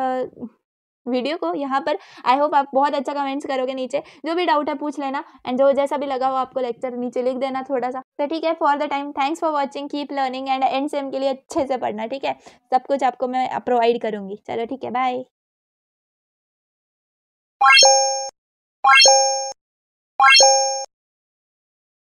वीडियो को यहाँ पर। आई होप आप बहुत अच्छा कमेंट्स करोगे, नीचे जो भी डाउट है पूछ लेना, एंड जो जैसा भी लगा हो आपको लेक्चर नीचे लिख देना थोड़ा सा। तो ठीक है, for the time thanks for watching, keep learning and and same के लिए अच्छे से पढ़ना, ठीक है। सब कुछ आपको मैं प्रोवाइड करूँगी। चलो ठीक है, बाय।